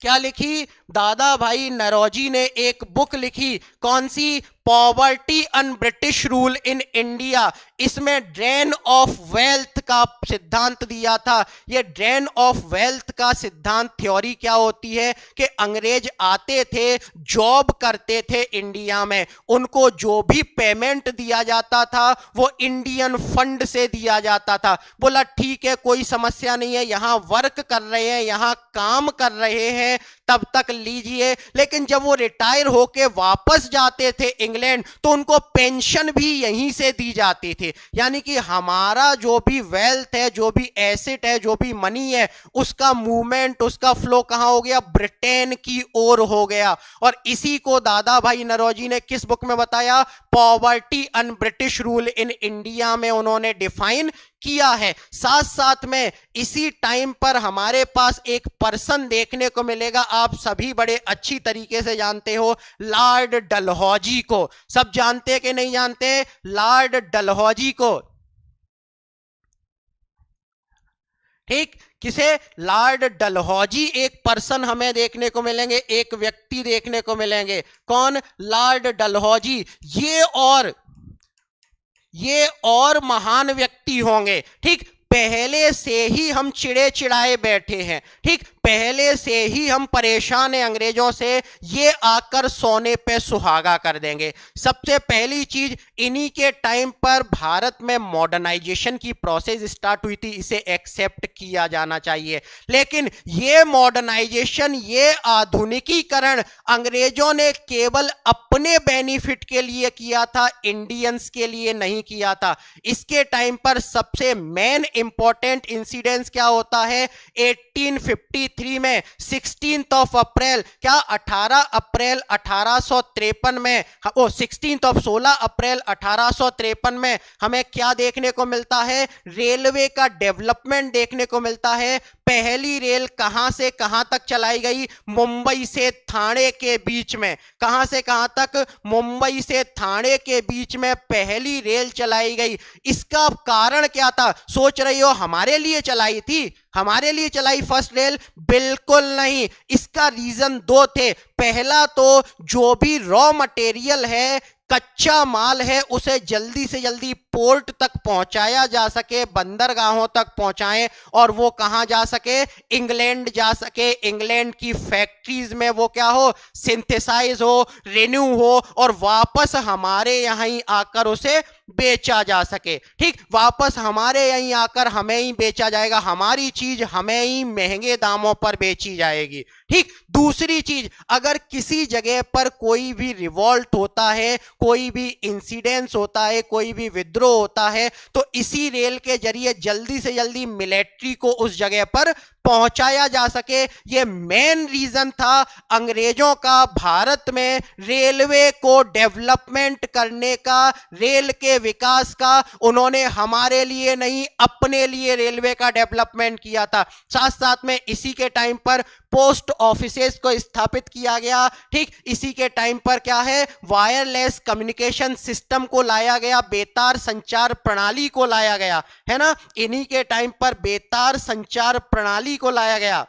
क्या लिखी? दादा भाई नौरोजी ने एक बुक लिखी। कौन सी? Poverty and British rule in India. इसमें ड्रेन ऑफ वेल्थ का सिद्धांत दिया था। यह ड्रेन ऑफ वेल्थ का सिद्धांत थ्योरी क्या होती है कि अंग्रेज आते थे, जॉब करते थे इंडिया में, उनको जो भी पेमेंट दिया जाता था वो इंडियन फंड से दिया जाता था। बोला ठीक है, कोई समस्या नहीं है, यहां वर्क कर रहे हैं, यहां काम कर रहे हैं, तब तक लीजिए। लेकिन जब वो रिटायर होके वापस जाते थे इंग्लैंड तो उनको पेंशन भी यहीं से दी जाती थी। यानी कि हमारा जो भी वेल्थ है, जो भी एसेट है, जो भी मनी है, उसका मूवमेंट, उसका फ्लो कहां हो गया? ब्रिटेन की ओर हो गया। और इसी को दादा भाई नौरोजी ने किस बुक में बताया? Poverty and British rule in India में उन्होंने डिफाइन किया है। साथ साथ में इसी टाइम पर हमारे पास एक पर्सन देखने को मिलेगा, आप सभी बड़े अच्छी तरीके से जानते हो, लॉर्ड डलहौजी को। सब जानते कि नहीं जानते लॉर्ड डलहौजी को? ठीक, किसे? लॉर्ड डलहौजी एक पर्सन हमें देखने को मिलेंगे, एक व्यक्ति देखने को मिलेंगे। कौन? लॉर्ड डलहौजी। ये और महान व्यक्ति होंगे। ठीक, पहले से ही हम चिड़े चिड़ाए बैठे हैं। ठीक, पहले से ही हम परेशान हैं अंग्रेजों से, ये आकर सोने पे सुहागा कर देंगे। सबसे पहली चीज, इन्हीं के टाइम पर भारत में मॉडर्नाइजेशन की प्रोसेस स्टार्ट हुई थी, इसे एक्सेप्ट किया जाना चाहिए। लेकिन ये मॉडर्नाइजेशन, ये आधुनिकीकरण अंग्रेजों ने केवल अपने बेनिफिट के लिए किया था, इंडियंस के लिए नहीं किया था। इसके टाइम पर सबसे मेन इंपॉर्टेंट इंसिडेंस क्या होता है? 1853 में 16 अप्रैल, क्या 18 अप्रैल 1853 में, 16 अप्रैल 1853 में हमें क्या देखने को मिलता है? रेलवे का डेवलपमेंट देखने को मिलता है। पहली रेल कहां से कहां तक चलाई गई? मुंबई से थाने के बीच में। कहां से कहां तक? मुंबई से थाने के बीच में पहली रेल चलाई गई। इसका कारण क्या था? सोच रही हो हमारे लिए चलाई थी? हमारे लिए चलाई फर्स्ट रेल? बिल्कुल नहीं। इसका रीजन दो थे। पहला तो जो भी रॉ मटेरियल है, कच्चा माल है, उसे जल्दी से जल्दी पोर्ट तक पहुंचाया जा सके, बंदरगाहों तक पहुंचाएं और वो कहां जा सके? इंग्लैंड जा सके। इंग्लैंड की फैक्ट्रीज में वो क्या हो? सिंथेसाइज हो, रिन्यू हो और वापस हमारे यहां ही आकर उसे बेचा जा सके। ठीक, वापस हमारे यहीं आकर हमें ही बेचा जाएगा, हमारी चीज हमें ही महंगे दामों पर बेची जाएगी। ठीक, दूसरी चीज, अगर किसी जगह पर कोई भी रिवॉल्ट होता है, कोई भी इंसिडेंस होता है, कोई भी विद्रोह होता है, तो इसी रेल के जरिए जल्दी से जल्दी मिलिट्री को उस जगह पर पहुंचाया जा सके। यह मेन रीजन था अंग्रेजों का भारत में रेलवे को डेवलपमेंट करने का, रेल के विकास का। उन्होंने हमारे लिए नहीं, अपने लिए रेलवे का डेवलपमेंट किया था। साथ साथ में इसी के टाइम पर पोस्ट ऑफिसेस को स्थापित किया गया। ठीक, इसी के टाइम पर क्या है? वायरलेस कम्युनिकेशन सिस्टम को लाया गया, बेतार संचार प्रणाली को लाया गया, है ना? इन्हीं के टाइम पर बेतार संचार प्रणाली को लाया गया।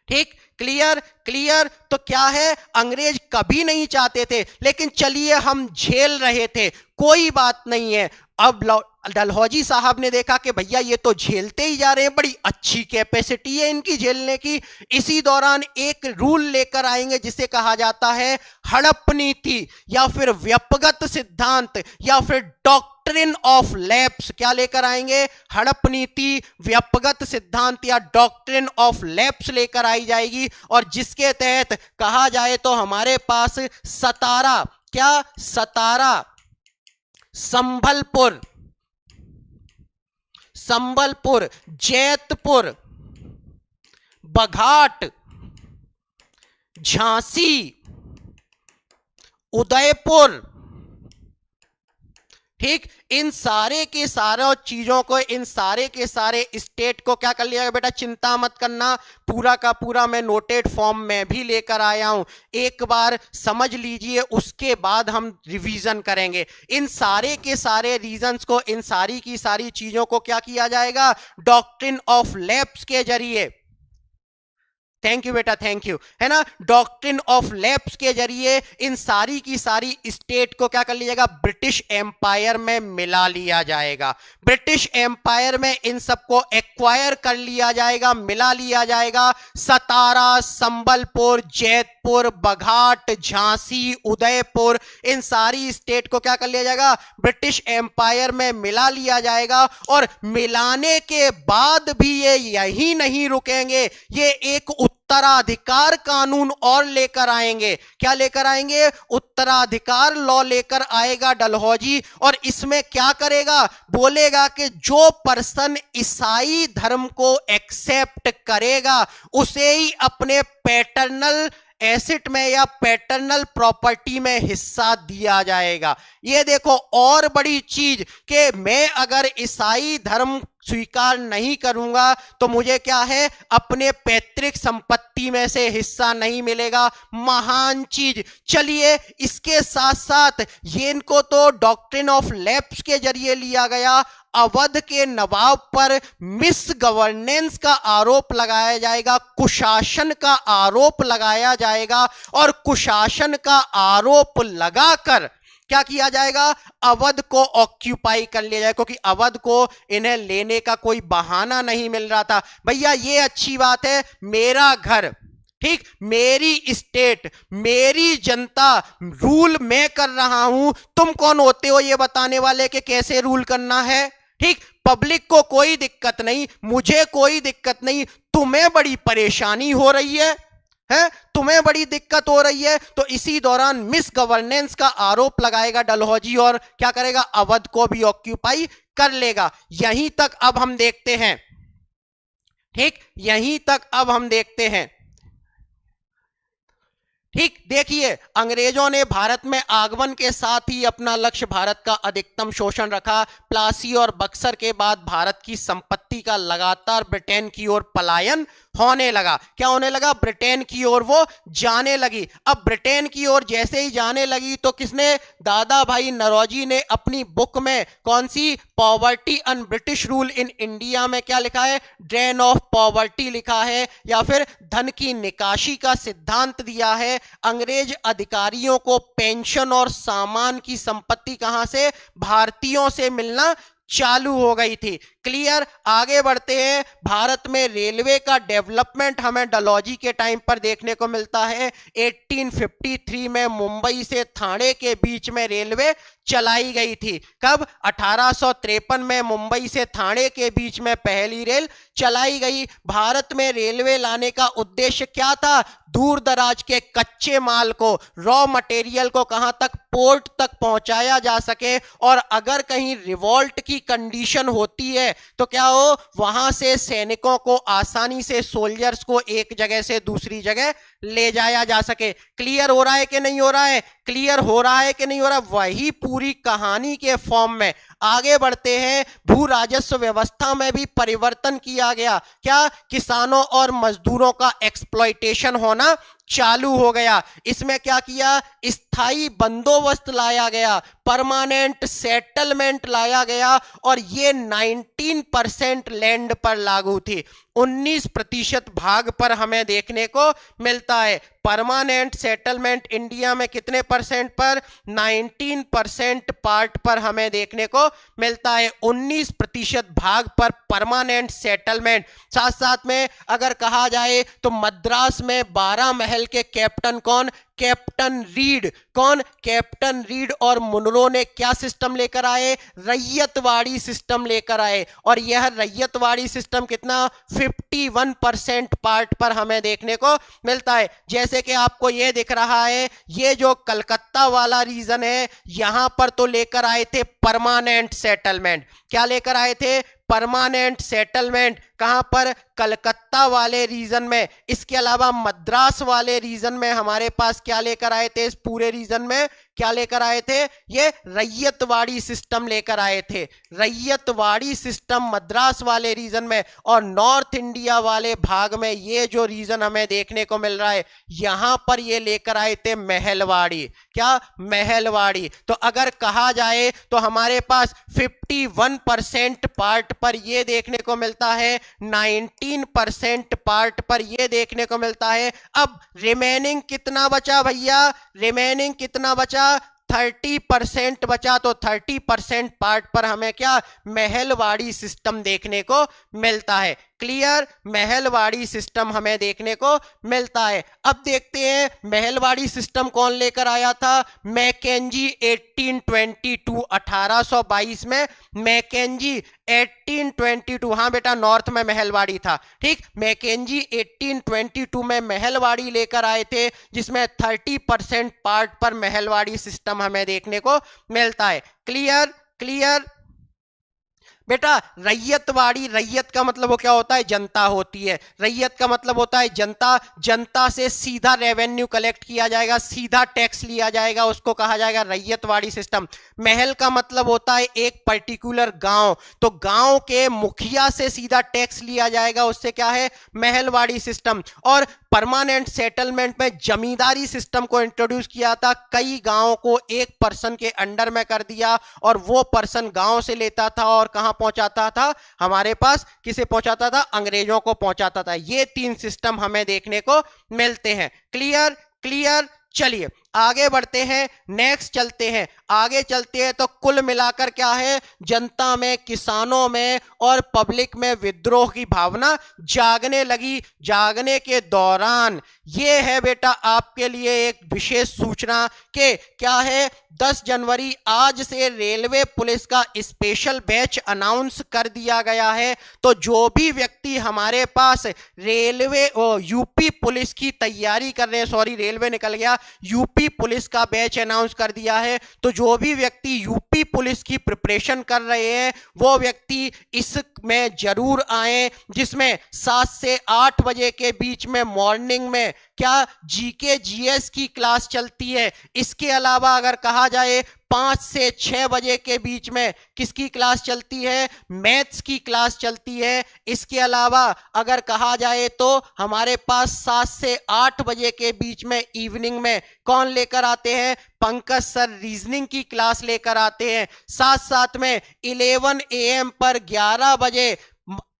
ठीक, क्लियर? क्लियर? तो क्या है, अंग्रेज कभी नहीं चाहते थे, लेकिन चलिए हम झेल रहे थे, कोई बात नहीं है। अब डलहौजी साहब ने देखा कि भैया ये तो झेलते ही जा रहे हैं, बड़ी अच्छी कैपेसिटी है इनकी झेलने की। इसी दौरान एक रूल लेकर आएंगे जिसे कहा जाता है हड़प नीति, या फिर व्यपगत सिद्धांत, या फिर डॉक्ट्रिन ऑफ लैप्स। क्या लेकर आएंगे? हड़प नीति, व्यपगत सिद्धांत या डॉक्ट्रिन ऑफ लैप्स लेकर आई जाएगी। और जिसके तहत कहा जाए तो हमारे पास सतारा, क्या? सतारा, संबलपुर, जैतपुर, बघाट, झांसी, उदयपुर। ठीक, इन सारे के सारे चीजों को, इन सारे के सारे स्टेट को क्या कर लिया बेटा? चिंता मत करना, पूरा का पूरा मैं नोटेड फॉर्म में भी लेकर आया हूं। एक बार समझ लीजिए, उसके बाद हम रिवीजन करेंगे। इन सारे के सारे रीजंस को, इन सारी की सारी चीजों को क्या किया जाएगा? डॉक्ट्रिन ऑफ लैप्स के जरिए, थैंक यू बेटा, थैंक यू, है ना? डॉक्ट्रिन ऑफ लैप्स के जरिए इन सारी की सारी स्टेट को क्या कर लिया जाएगा? ब्रिटिश एम्पायर में मिला लिया जाएगा। ब्रिटिश एम्पायर में इन सबको एक्वायर कर लिया जाएगा, मिला लिया जाएगा। सतारा, संबलपुर, जैतपुर, बघाट, झांसी, उदयपुर, इन सारी स्टेट को क्या कर लिया जाएगा? ब्रिटिश एम्पायर में मिला लिया जाएगा। और मिलाने के बाद भी ये यही नहीं रुकेंगे, ये एक उत्तराधिकार कानून और लेकर आएंगे। क्या लेकर आएंगे? उत्तराधिकार लॉ लेकर आएगा डलहौजी। और इसमें क्या करेगा? बोलेगा कि जो पर्सन ईसाई धर्म को एक्सेप्ट करेगा उसे ही अपने पैटर्नल एसेट में या पैटर्नल प्रॉपर्टी में हिस्सा दिया जाएगा। ये देखो और बड़ी चीज कि मैं अगर ईसाई धर्म स्वीकार नहीं करूंगा तो मुझे क्या है? अपने पैतृक संपत्ति में से हिस्सा नहीं मिलेगा। महान चीज। चलिए इसके साथ साथ ये इनको तो डॉक्ट्रिन ऑफ लैप्स के जरिए लिया गया। अवध के नवाब पर मिस गवर्नेंस का आरोप लगाया जाएगा, कुशासन का आरोप लगाया जाएगा और कुशासन का आरोप लगाकर क्या किया जाएगा? अवध को ऑक्यूपाई कर लिया जाए, क्योंकि अवध को इन्हें लेने का कोई बहाना नहीं मिल रहा था। भैया ये अच्छी बात है, मेरा घर, ठीक, मेरी स्टेट, मेरी जनता, रूल मैं कर रहा हूं। तुम कौन होते हो ये बताने वाले कि कैसे रूल करना है? ठीक, पब्लिक को कोई दिक्कत नहीं, मुझे कोई दिक्कत नहीं, तुम्हें बड़ी परेशानी हो रही है, तुम्हें बड़ी दिक्कत हो रही है। तो इसी दौरान मिस गवर्नेंस का आरोप लगाएगा डलहौजी और क्या करेगा? अवध को भी ऑक्यूपाई कर लेगा। यहीं तक अब हम देखते हैं, ठीक, यहीं तक अब हम देखते हैं। ठीक, देखिए अंग्रेजों ने भारत में आगमन के साथ ही अपना लक्ष्य भारत का अधिकतम शोषण रखा। प्लासी और बक्सर के बाद भारत की संपत्ति का लगातार ब्रिटेन की ओर पलायन होने लगा। क्या होने लगा? ब्रिटेन की ओर वो जाने लगी। अब ब्रिटेन की ओर जैसे ही जाने लगी तो किसने? दादा भाई नौरोजी ने अपनी बुक में कौन सी? Poverty and British rule in India में क्या लिखा है? ड्रेन ऑफ पॉवर्टी लिखा है, या फिर धन की निकासी का सिद्धांत दिया है। अंग्रेज अधिकारियों को पेंशन और सामान की संपत्ति कहां से? भारतीयों से मिलना चालू हो गई थी। क्लियर? आगे बढ़ते हैं। भारत में रेलवे का डेवलपमेंट हमें डलहौजी के टाइम पर देखने को मिलता है। 1853 में मुंबई से ठाणे के बीच में रेलवे चलाई गई थी। कब? 1853 में मुंबई से ठाणे के बीच में पहली रेल चलाई गई। भारत में रेलवे लाने का उद्देश्य क्या था? दूर दराज के कच्चे माल को, रॉ मटेरियल को कहां तक? पोर्ट तक पहुंचाया जा सके, और अगर कहीं रिवॉल्ट की कंडीशन होती है तो क्या हो? वहां से सैनिकों को आसानी से, सोल्जर्स को एक जगह से दूसरी जगह ले जाया जा सके। क्लियर हो रहा है कि नहीं हो रहा है? क्लियर हो रहा है कि नहीं हो रहा? वही पूरी कहानी के फॉर्म में आगे बढ़ते हैं। भू राजस्व व्यवस्था में भी परिवर्तन किया गया। क्या? किसानों और मजदूरों का एक्सप्लॉयटेशन होना चालू हो गया। इसमें क्या किया? स्थायी बंदोबस्त लाया गया, परमानेंट सेटलमेंट लाया गया, और ये 19% लैंड पर लागू थी। 19% भाग पर हमें देखने को मिलता है। परमानेंट सेटलमेंट इंडिया में कितने परसेंट पर? 19% पार्ट पर हमें देखने को मिलता है। 19% भाग पर परमानेंट सेटलमेंट। साथ साथ में अगर कहा जाए तो मद्रास में 12 महल के कैप्टन कौन? Captain read. कौन? कैप्टन रीड और मुनरो ने क्या सिस्टम लेकर आए? रैयतवाड़ी सिस्टम लेकर आए। और यह रैयतवाड़ी सिस्टम कितना? 51% पार्ट पर हमें देखने को मिलता है। जैसे कि आपको यह दिख रहा है, ये जो कलकत्ता वाला रीजन है, यहां पर तो लेकर आए थे परमानेंट सेटलमेंट। क्या लेकर आए थे? Permanent settlement. कहां पर? कलकत्ता वाले रीजन में। इसके अलावा मद्रास वाले रीजन में हमारे पास क्या लेकर आए थे? इस पूरे रीजन में क्या लेकर आए थे? ये रैयतवाड़ी सिस्टम लेकर आए थे। रैयतवाड़ी सिस्टम मद्रास वाले रीजन में, और नॉर्थ इंडिया वाले भाग में ये जो रीजन हमें देखने को मिल रहा है, यहां पर ये लेकर आए थे महलवाड़ी। क्या? महलवाड़ी। तो अगर कहा जाए तो हमारे पास 51% पार्ट पर ये देखने को मिलता है, 19% पार्ट पर ये देखने को मिलता है। अब रिमेनिंग कितना बचा भैया? रिमेनिंग कितना बचा? 30% बचा। तो 30% पार्ट पर हमें क्या? महलवाड़ी सिस्टम देखने को मिलता है। क्लियर, महलवाड़ी सिस्टम हमें देखने को मिलता है। अब देखते हैं महलवाड़ी सिस्टम कौन लेकर आया था। मैकेंजी 1822, 1822 में मैकेंजी 1822, हाँ बेटा नॉर्थ में महलवाड़ी था, ठीक। मैकेंजी 1822 में महलवाड़ी लेकर आए थे, जिसमें 30% पार्ट पर महलवाड़ी सिस्टम हमें देखने को मिलता है। क्लियर क्लियर बेटा। रैयतवाड़ी, रैयत का मतलब वो क्या होता है, जनता होती है। रैयत का मतलब होता है जनता, जनता से सीधा रेवेन्यू कलेक्ट किया जाएगा, सीधा टैक्स लिया जाएगा, उसको कहा जाएगा रैयतवाड़ी सिस्टम। महल का मतलब होता है एक पर्टिकुलर गांव, तो गांव के मुखिया से सीधा टैक्स लिया जाएगा, उससे क्या है, महलवाड़ी सिस्टम। और परमानेंट सेटलमेंट में जमींदारी सिस्टम को इंट्रोड्यूस किया था, कई गांवों को एक पर्सन के अंडर में कर दिया, और वो पर्सन गांव से लेता था और कहां पहुंचाता था, हमारे पास किसे पहुंचाता था, अंग्रेजों को पहुंचाता था। ये 3 सिस्टम हमें देखने को मिलते हैं। Clear clear. चलिए आगे बढ़ते हैं, नेक्स्ट चलते हैं, आगे चलते हैं। तो कुल मिलाकर क्या है, जनता में, किसानों में और पब्लिक में विद्रोह की भावना जागने लगी। जागने के दौरान ये है बेटा आपके लिए एक विशेष सूचना के क्या है, 10 जनवरी आज से रेलवे पुलिस का स्पेशल बैच अनाउंस कर दिया गया है। तो जो भी व्यक्ति हमारे पास रेलवे यूपी पुलिस की तैयारी कर रहे हैं, सॉरी रेलवे निकल गया, यूपी पुलिस का बैच अनाउंस कर दिया है। तो जो भी व्यक्ति यूपी पुलिस की प्रिपरेशन कर रहे हैं वो व्यक्ति इसमें जरूर आए, जिसमें 7 से 8 बजे के बीच में मॉर्निंग में क्या जीके जीएस की क्लास चलती है। इसके अलावा अगर कहा जाए 5 से 6 बजे के बीच में किसकी क्लास चलती है, मैथ्स की क्लास चलती है। इसके अलावा अगर कहा जाए तो हमारे पास 7 से 8 बजे के बीच में इवनिंग में कौन लेकर आते हैं, पंकज सर रीजनिंग की क्लास लेकर आते हैं। साथ साथ में 11 AM पर 11 बजे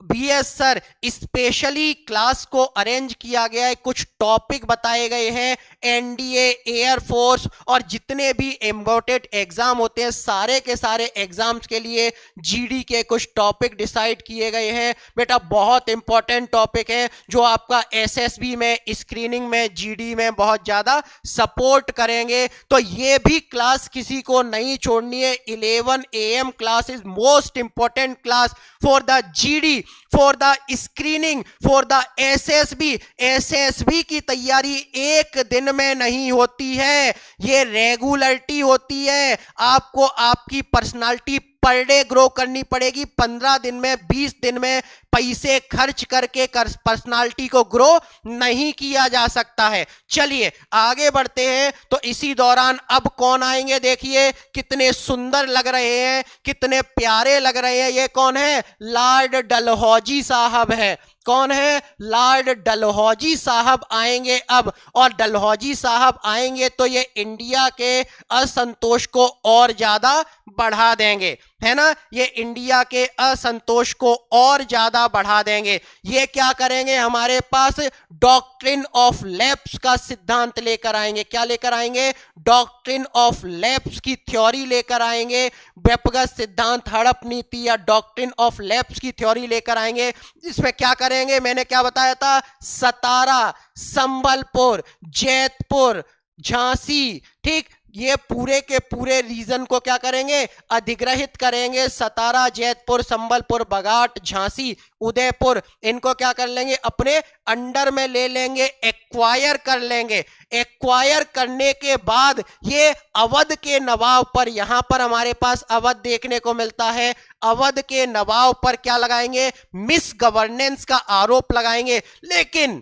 बीएस सर स्पेशली क्लास को अरेंज किया गया है, कुछ टॉपिक बताए गए हैं, एनडीए, एयरफोर्स और जितने भी इम्पोर्टेंट एग्जाम होते हैं सारे के सारे एग्जाम्स के लिए जीडी के कुछ टॉपिक डिसाइड किए गए हैं। बेटा बहुत इंपॉर्टेंट टॉपिक है जो आपका एसएसबी में, स्क्रीनिंग में, जीडी में बहुत ज्यादा सपोर्ट करेंगे। तो ये भी क्लास किसी को नहीं छोड़नी है। 11 AM class is most important class for the GD, for the screening, for the SSB. SSB की तैयारी एक दिन में नहीं होती है, ये रेगुलरिटी होती है। आपको आपकी पर्सनालिटी पर डे ग्रो करनी पड़ेगी। 15 दिन में, 20 दिन में पैसे खर्च करके पर्सनालिटी को ग्रो नहीं किया जा सकता है। चलिए आगे बढ़ते हैं। तो इसी दौरान अब कौन आएंगे, देखिए कितने सुंदर लग रहे हैं, कितने प्यारे लग रहे हैं। ये कौन है, लॉर्ड डलहौजी साहब है। कौन है, लॉर्ड डलहौजी साहब आएंगे अब। और डलहौजी साहब आएंगे तो ये इंडिया के असंतोष को और ज्यादा बढ़ा देंगे, है ना। ये इंडिया के असंतोष को और ज्यादा बढ़ा देंगे। ये क्या करेंगे, हमारे पास डॉक्ट्रिन ऑफ लैप्स का सिद्धांत लेकर आएंगे। क्या लेकर आएंगे, डॉक्ट्रिन ऑफ लैप्स की थ्योरी लेकर आएंगे। व्यक्तिगत सिद्धांत, हड़प नीति या डॉक्ट्रिन ऑफ लैप्स की थ्योरी लेकर आएंगे। इसमें क्या करेंगे, मैंने क्या बताया था, सतारा, संबलपुर, जैतपुर, झांसी, ठीक, ये पूरे के पूरे रीजन को क्या करेंगे, अधिग्रहित करेंगे। सतारा, जैतपुर, संबलपुर, बघाट, झांसी, उदयपुर, इनको क्या कर लेंगे, अपने अंडर में ले लेंगे, एक्वायर कर लेंगे। एक्वायर करने के बाद ये अवध के नवाब पर, यहां पर हमारे पास अवध देखने को मिलता है, अवध के नवाब पर क्या लगाएंगे, मिस गवर्नेंस का आरोप लगाएंगे। लेकिन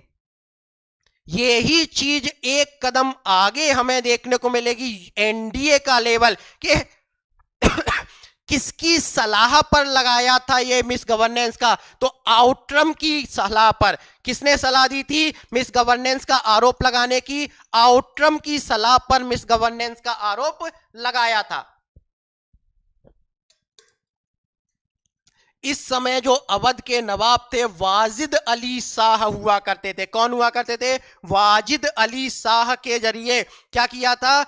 यही चीज एक कदम आगे हमें देखने को मिलेगी एनडीए का लेवल के किसकी सलाह पर लगाया था ये मिस गवर्नेंस का, तो आउट्रम की सलाह पर। किसने सलाह दी थी मिस गवर्नेंस का आरोप लगाने की, आउट्रम की सलाह पर मिस गवर्नेंस का आरोप लगाया था। इस समय जो अवध के नवाब थे वाजिद अली शाह हुआ करते थे। कौन हुआ करते थे, वाजिद अली शाह के जरिए क्या किया था,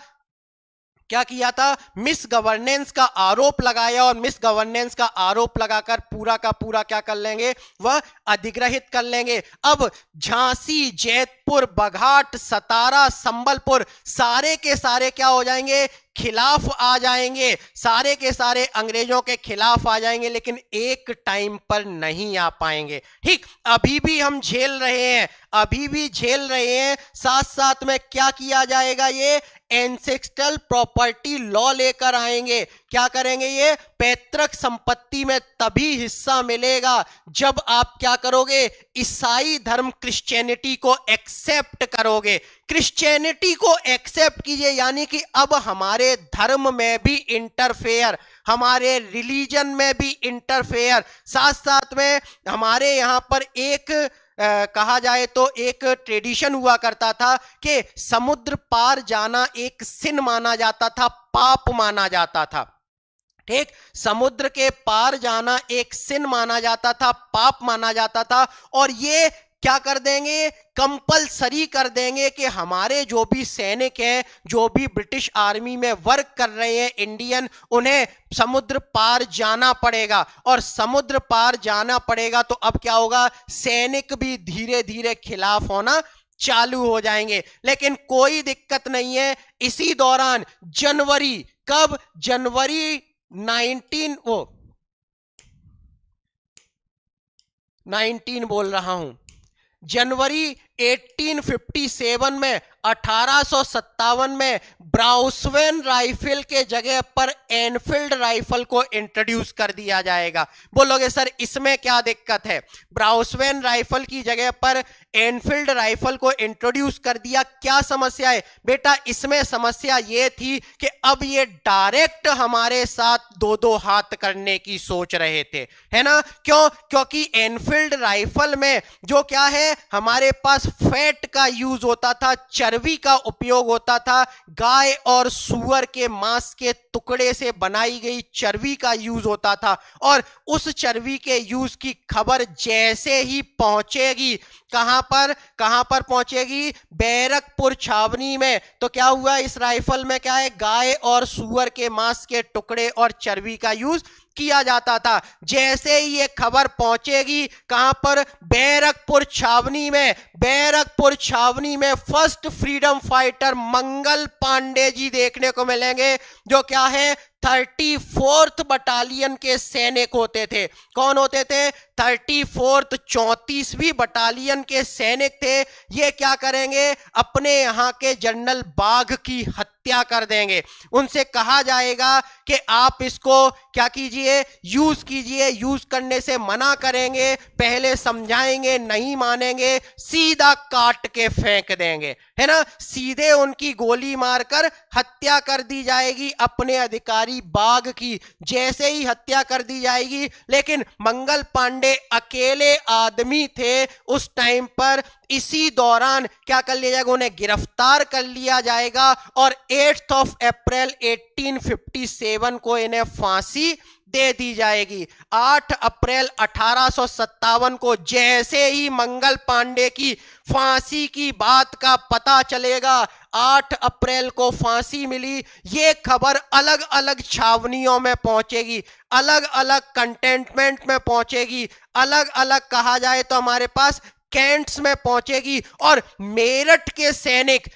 क्या किया था, मिस गवर्नेंस का आरोप लगाया और मिस गवर्नेंस का आरोप लगाकर पूरा का पूरा क्या कर लेंगे, वह अधिग्रहित कर लेंगे। अब झांसी, जैतपुर, बघाट, सतारा, संबलपुर सारे के सारे क्या हो जाएंगे, खिलाफ आ जाएंगे, सारे के सारे अंग्रेजों के खिलाफ आ जाएंगे, लेकिन एक टाइम पर नहीं आ पाएंगे। ठीक, अभी भी हम झेल रहे हैं, अभी भी झेल रहे हैं। साथ साथ में क्या किया जाएगा, ये एंसेस्ट्रल प्रॉपर्टी लॉ लेकर आएंगे। क्या करेंगे, ये पैतृक संपत्ति में तभी हिस्सा मिलेगा जब आप क्या करोगे, ईसाई धर्म क्रिश्चियनिटी को एक्सेप्ट करोगे। क्रिश्चियनिटी को एक्सेप्ट कीजिए, यानी कि अब हमारे धर्म में भी इंटरफेयर, हमारे रिलीजन में भी इंटरफेयर, साथ साथ में हमारे यहां पर एक कहा जाए तो एक ट्रेडिशन हुआ करता था कि समुद्र पार जाना एक सिन माना जाता था, पाप माना जाता था। ठीक, समुद्र के पार जाना एक सिन माना जाता था, पाप माना जाता था। और ये क्या कर देंगे, कंपलसरी कर देंगे कि हमारे जो भी सैनिक हैं, जो भी ब्रिटिश आर्मी में वर्क कर रहे हैं इंडियन, उन्हें समुद्र पार जाना पड़ेगा। और समुद्र पार जाना पड़ेगा तो अब क्या होगा, सैनिक भी धीरे धीरे खिलाफ होना चालू हो जाएंगे। लेकिन कोई दिक्कत नहीं है, इसी दौरान जनवरी, कब, जनवरी 19 बोल रहा हूं, जनवरी 1857 में, 1857 में ब्राउसवेन राइफल के जगह पर एनफील्ड राइफल को इंट्रोड्यूस कर दिया जाएगा। बोलोगे सर इसमें क्या दिक्कत है, ब्राउसवेन राइफल की जगह पर एनफील्ड राइफल को इंट्रोड्यूस कर दिया, क्या समस्या है? बेटा इसमें समस्या यह थी कि अब ये डायरेक्ट हमारे साथ दो दो हाथ करने की सोच रहे थे, है ना? क्यों? क्योंकि एनफील्ड राइफल में जो क्या है, हमारे पास फैट का यूज होता था, चर्बी का उपयोग होता था, गाय और सूअर के मांस के टुकड़े से बनाई गई चर्बी का यूज होता था। और उस चर्बी के यूज की खबर जैसे ही पहुंचेगी, कहां पर पहुंचेगी, बैरकपुर छावनी में, तो क्या हुआ, इस राइफल में क्या है, गाय और सूअर के मांस के टुकड़े और चर्बी का यूज किया जाता था। जैसे ही ये खबर पहुंचेगी, कहां पर, बैरकपुर छावनी में, बैरकपुर छावनी में first freedom fighter Mangal Pandey ji देखने को मिलेंगे, जो क्या है, 34th बटालियन के सैनिक होते थे। कौन होते थे? 34th 34वीं बटालियन के सैनिक थे। ये क्या करेंगे, अपने यहां के जनरल बाघ की हत्या कर देंगे। उनसे कहा जाएगा कि आप इसको क्या कीजिए, यूज कीजिए, यूज करने से मना करेंगे, पहले समझाएंगे, नहीं मानेंगे, सीधा काट के फेंक देंगे, है ना? सीधे उनकी गोली मारकर हत्या कर दी जाएगी अपने अधिकारी बाघ की। जैसे ही हत्या कर दी जाएगी, लेकिन मंगल पांडे अकेले आदमी थे उस टाइम पर। इसी दौरान क्या कर लिया जाएगा, उन्हें गिरफ्तार कर लिया जाएगा और 8 अप्रैल 1857 को इन्हें फांसी दे दी जाएगी। 8 अप्रैल 1857 को जैसे ही मंगल पांडे की फांसी की बात का पता चलेगा, 8 अप्रैल को फांसी मिली, ये खबर अलग अलग छावनियों में पहुंचेगी, अलग अलग कंटेनमेंट में पहुंचेगी, अलग अलग कहा जाए तो हमारे पास कैंट्स में पहुंचेगी। और मेरठ के सैनिक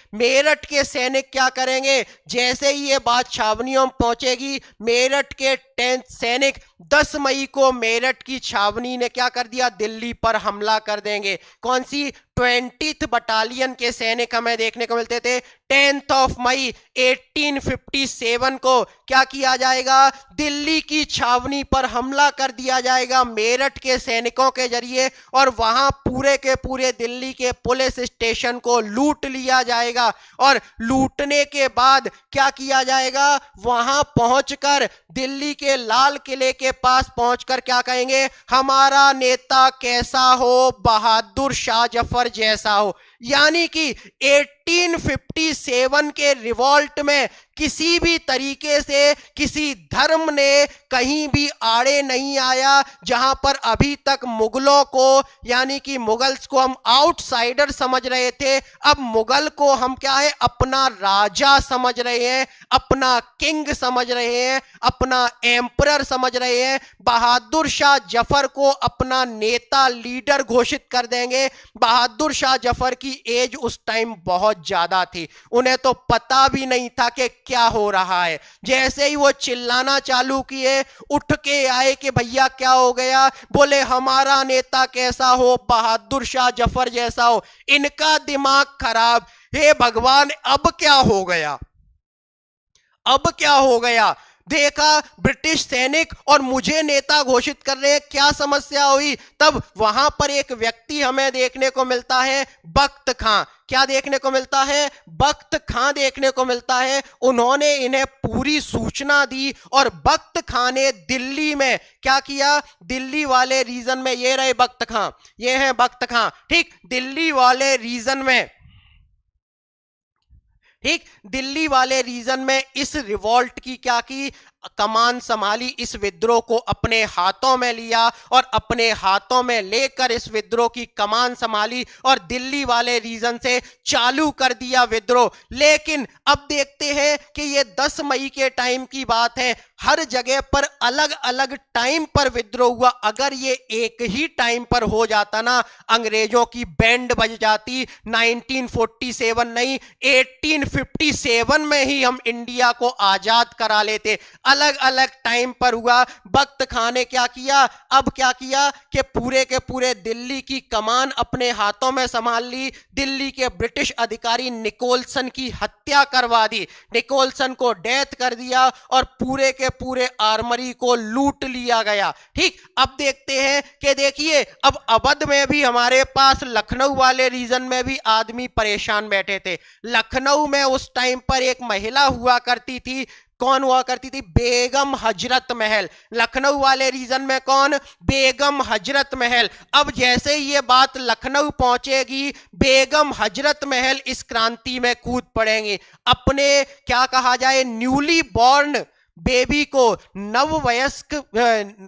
क्या करेंगे, जैसे ही ये बात छावनियों में पहुंचेगी, मेरठ के 10th सैनिक 10 मई को मेरठ की छावनी ने क्या कर दिया, दिल्ली पर हमला कर देंगे। कौन सी? 20th बटालियन के सैनिक हमें देखने को मिलते थे। 10 मई 1857 को क्या किया जाएगा, दिल्ली की छावनी पर हमला कर दिया जाएगा मेरठ के सैनिकों के जरिए, और वहां पूरे के पूरे दिल्ली के पुलिस स्टेशन को लूट लिया जाएगा। और लूटने के बाद क्या किया जाएगा, वहां पहुंचकर दिल्ली के लाल किले के पास पहुंचकर क्या कहेंगे, हमारा नेता कैसा हो, बहादुर शाह जफर जैसा हो। यानी कि 1857 के रिवॉल्ट में किसी भी तरीके से किसी धर्म ने कहीं भी आड़े नहीं आया। जहां पर अभी तक मुगलों को यानी कि मुगल्स को हम आउटसाइडर समझ रहे थे, अब मुगल को हम क्या है, अपना राजा समझ रहे हैं, अपना किंग समझ रहे हैं, अपना एम्परर समझ रहे हैं। बहादुर शाह जफर को अपना नेता लीडर घोषित कर देंगे। बहादुर शाह जफर की एज उस टाइम बहुत ज्यादा थी, उन्हें तो पता भी नहीं था कि क्या हो रहा है। जैसे ही वो चिल्लाना चालू किए, उठ के आए कि भैया क्या हो गया, बोले हमारा नेता कैसा हो, बहादुर शाह जफर जैसा हो। इनका दिमाग खराब। हे भगवान, अब क्या हो गया, अब क्या हो गया। देखा ब्रिटिश सैनिक और मुझे नेता घोषित कर रहे हैं, क्या समस्या हुई। तब वहां पर एक व्यक्ति हमें देखने को मिलता है, बख्त खां। क्या देखने को मिलता है, बख्त खां देखने को मिलता है। उन्होंने इन्हें पूरी सूचना दी और बख्त खां ने दिल्ली में क्या किया, दिल्ली वाले रीजन में, ये रहे बख्त खां, ये है बख्त खां, ठीक, दिल्ली वाले रीजन में, ठीक, दिल्ली वाले रीजन में इस रिवॉल्ट की क्या की, कमान संभाली, इस विद्रोह को अपने हाथों में लिया और अपने हाथों में लेकर इस विद्रोह की कमान संभाली और दिल्ली वाले रीजन से चालू कर दिया विद्रोह। लेकिन अब देखते हैं कि ये 10 मई के टाइम की बात है, हर जगह पर अलग अलग टाइम पर विद्रोह हुआ। अगर ये एक ही टाइम पर हो जाता ना, अंग्रेजों की बैंड बज जाती। 1947 नहीं, 1857 में ही हम इंडिया को आजाद करा लेते। अलग अलग टाइम पर हुआ। बख्त खां ने क्या किया, अब क्या किया कि पूरे के पूरे दिल्ली की कमान अपने हाथों में संभाल ली। दिल्ली के ब्रिटिश अधिकारी निकोलसन की हत्या करवा दी, निकोलसन को डेथ कर दिया और पूरे के पूरे आर्मरी को लूट लिया गया। ठीक, अब देखते हैं कि देखिए अब अवध में भी हमारे पास, लखनऊ वाले रीजन में भी आदमी परेशान बैठे थे। लखनऊ में उस टाइम पर एक महिला हुआ करती थी, कौन हुआ करती थी, बेगम हजरत महल। लखनऊ वाले रीजन में कौन, बेगम हजरत महल। अब जैसे ये बात लखनऊ पहुंचेगी, बेगम हजरत महल इस क्रांति में कूद पड़ेंगी। अपने क्या कहा जाए, न्यूली बॉर्न बेबी को, नववयस्क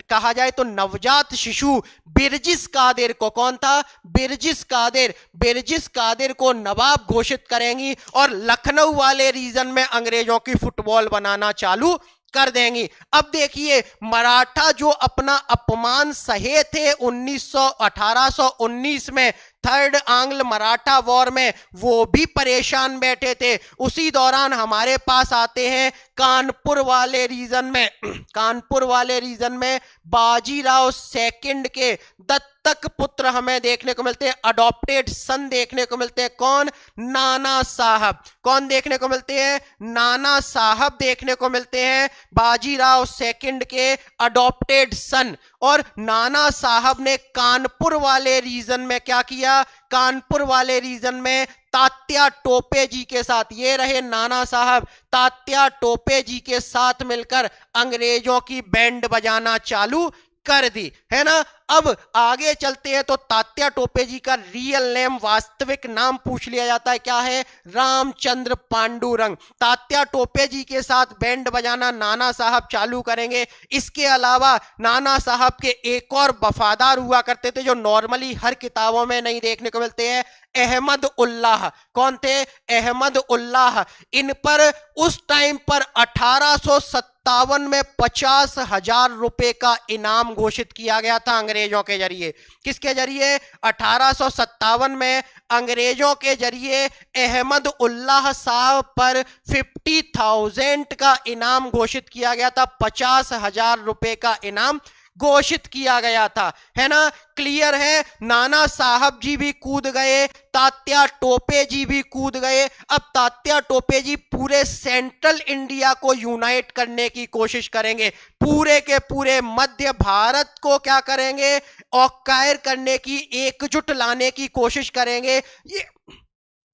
कहा जाए तो नवजात शिशु बिरजिस कादिर को, कौन था, बिरजिस कादिर, बिरजिस कादिर को नवाब घोषित करेंगी और लखनऊ वाले रीजन में अंग्रेजों की फुटबॉल बनाना चालू कर देंगी। अब देखिए मराठा जो अपना अपमान सहे थे 1819 में, थर्ड आंग्ल मराठा वॉर में, वो भी परेशान बैठे थे। उसी दौरान हमारे पास आते हैं कानपुर वाले रीजन में, कानपुर वाले रीजन में बाजीराव सेकंड के दत्तक पुत्र हमें देखने को मिलते हैं, अडॉप्टेड सन देखने को मिलते हैं। कौन, नाना साहब। कौन देखने को मिलते हैं, नाना साहब देखने को मिलते हैं, बाजीराव सेकंड के अडॉप्टेड सन। और नाना साहब ने कानपुर वाले रीजन में क्या किया, कानपुर वाले रीजन में तात्या टोपे जी के साथ, ये रहे नाना साहब, तात्या टोपे जी के साथ मिलकर अंग्रेजों की बैंड बजाना चालू कर दी, है ना। अब आगे चलते हैं तो तात्या टोपे जी का रियल नेम, वास्तविक नाम पूछ लिया जाता है, क्या है, रामचंद्र पांडुरंग। तात्या टोपे जी के साथ बैंड बजाना नाना साहब चालू करेंगे। इसके अलावा नाना साहब के एक और वफादार हुआ करते थे जो नॉर्मली हर किताबों में नहीं देखने को मिलते हैं, अहमद उल्लाह। कौन थे, अहमद उल्लाह। इन पर उस टाइम पर 1857 में 50,000 रुपए का इनाम घोषित किया गया था अंग्रेजों के जरिए। किसके जरिए, 1857 में अंग्रेजों के जरिए अहमद उल्लाह साहब पर 50,000 का इनाम घोषित किया गया था, 50,000 रुपए का इनाम घोषित किया गया था, है ना। क्लियर है, नाना साहब जी भी कूद गए, तात्या टोपे जी भी कूद गए। अब तात्या टोपे जी पूरे सेंट्रल इंडिया को यूनाइट करने की कोशिश करेंगे, पूरे के पूरे मध्य भारत को क्या करेंगे, ऑक्कायर करने की, एकजुट लाने की कोशिश करेंगे।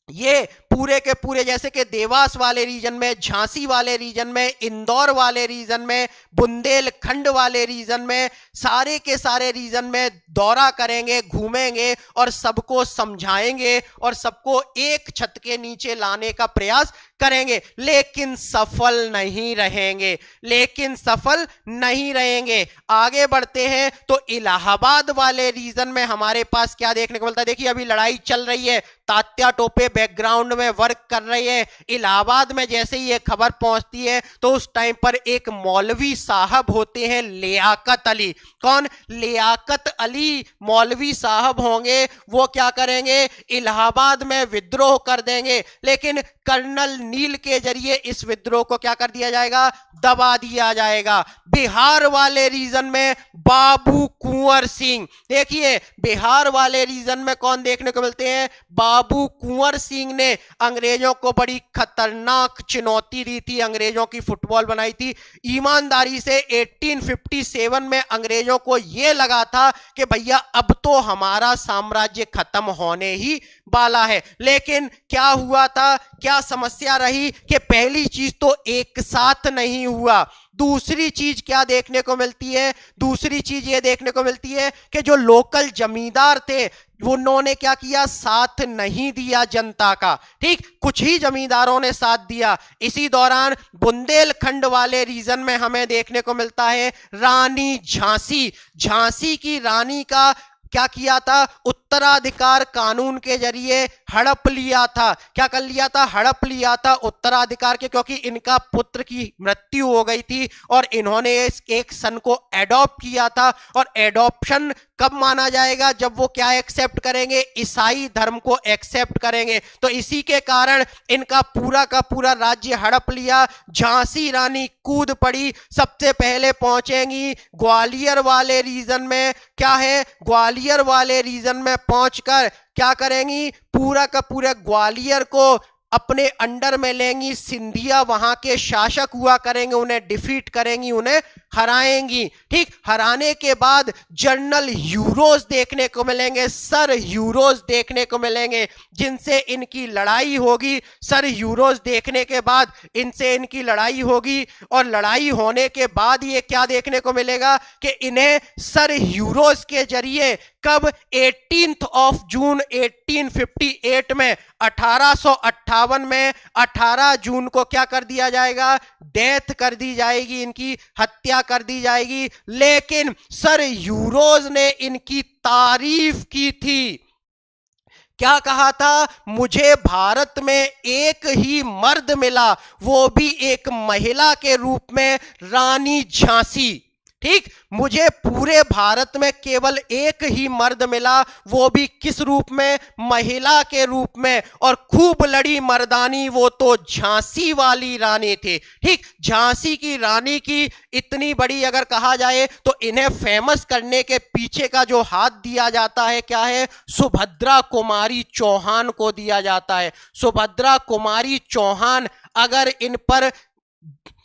ये पूरे के पूरे, जैसे कि देवास वाले रीजन में, झांसी वाले रीजन में, इंदौर वाले रीजन में, बुंदेलखंड वाले रीजन में, सारे के सारे रीजन में दौरा करेंगे, घूमेंगे और सबको समझाएंगे और सबको एक छत के नीचे लाने का प्रयास करेंगे, लेकिन सफल नहीं रहेंगे, लेकिन सफल नहीं रहेंगे। आगे बढ़ते हैं तो इलाहाबाद वाले रीजन में हमारे पास क्या देखने को मिलता है। देखिए अभी लड़ाई चल रही है, तात्या टोपे बैकग्राउंड में वर्क कर रही है। इलाहाबाद में जैसे ही ये खबर पहुंचती है तो उस टाइम पर एक मौलवी साहब होते हैं लियाकत अली। कौन? लियाकत अली मौलवी साहब होंगे। वो क्या करेंगे? इलाहाबाद में विद्रोह कर देंगे, लेकिन कर्नल नील के जरिए इस विद्रोह को क्या कर दिया जाएगा? दबा दिया जाएगा। बिहार वाले रीजन में बाबू कुंवर सिंह, देखिए बिहार वाले रीजन में कौन देखने को मिलते हैं? बाबू कुंवर सिंह ने अंग्रेजों को बड़ी खतरनाक चुनौती दी थी, अंग्रेजों की फुटबॉल बनाई थी। ईमानदारी से 1857 में अंग्रेजों को यह लगा था कि भैया अब तो हमारा साम्राज्य खत्म होने ही वाला है, लेकिन क्या हुआ था, क्या समस्या रही कि पहली चीज तो एक साथ नहीं हुआ। दूसरी चीज क्या देखने को मिलती है? दूसरी चीज ये देखने को मिलती है कि जो लोकल जमींदार थे उन्होंने क्या किया? साथ नहीं दिया जनता का। ठीक, कुछ ही जमींदारों ने साथ दिया। इसी दौरान बुंदेलखंड वाले रीजन में हमें देखने को मिलता है रानी झांसी। झांसी की रानी का क्या किया था? उत्तराधिकार कानून के जरिए हड़प लिया था। क्या कर लिया था? हड़प लिया था उत्तराधिकार के, क्योंकि इनका पुत्र की मृत्यु हो गई थी और इन्होंने एक सन को एडॉप्ट किया था। और एडॉप्शन कब माना जाएगा? जब वो क्या एक्सेप्ट करेंगे? ईसाई धर्म को एक्सेप्ट करेंगे। तो इसी के कारण इनका पूरा का पूरा राज्य हड़प लिया। झांसी रानी कूद पड़ी, सबसे पहले पहुंचेंगी ग्वालियर वाले रीजन में। क्या है? ग्वालियर वाले रीजन में पहुंचकर क्या करेंगी? पूरा का पूरा ग्वालियर को अपने अंडर में लेंगी। सिंधिया वहां के शासक हुआ करेंगे, उन्हें डिफीट करेंगी, उन्हें हराएंगी। ठीक, हराने के बाद जनरल यूरोज देखने को मिलेंगे, सर यूरोज देखने को मिलेंगे, जिनसे इनकी लड़ाई होगी। सर यूरोज देखने के बाद इनसे इनकी लड़ाई होगी और लड़ाई होने के बाद ये क्या देखने को मिलेगा कि इन्हें सर यूरोज के जरिए कब? 18 जून 1858 में, 1858 में 18 जून को क्या कर दिया जाएगा? डेथ कर दी जाएगी, इनकी हत्या कर दी जाएगी। लेकिन सर यूरोज ने इनकी तारीफ की थी। क्या कहा था? मुझे भारत में एक ही मर्द मिला, वो भी एक महिला के रूप में, रानी झांसी। ठीक, मुझे पूरे भारत में केवल एक ही मर्द मिला, वो भी किस रूप में? महिला के रूप में। और खूब लड़ी मर्दानी, वो तो झांसी वाली रानी थी। ठीक, झांसी की रानी की इतनी बड़ी अगर कहा जाए तो इन्हें फेमस करने के पीछे का जो हाथ दिया जाता है क्या है? सुभद्रा कुमारी चौहान को दिया जाता है। सुभद्रा कुमारी चौहान अगर इन पर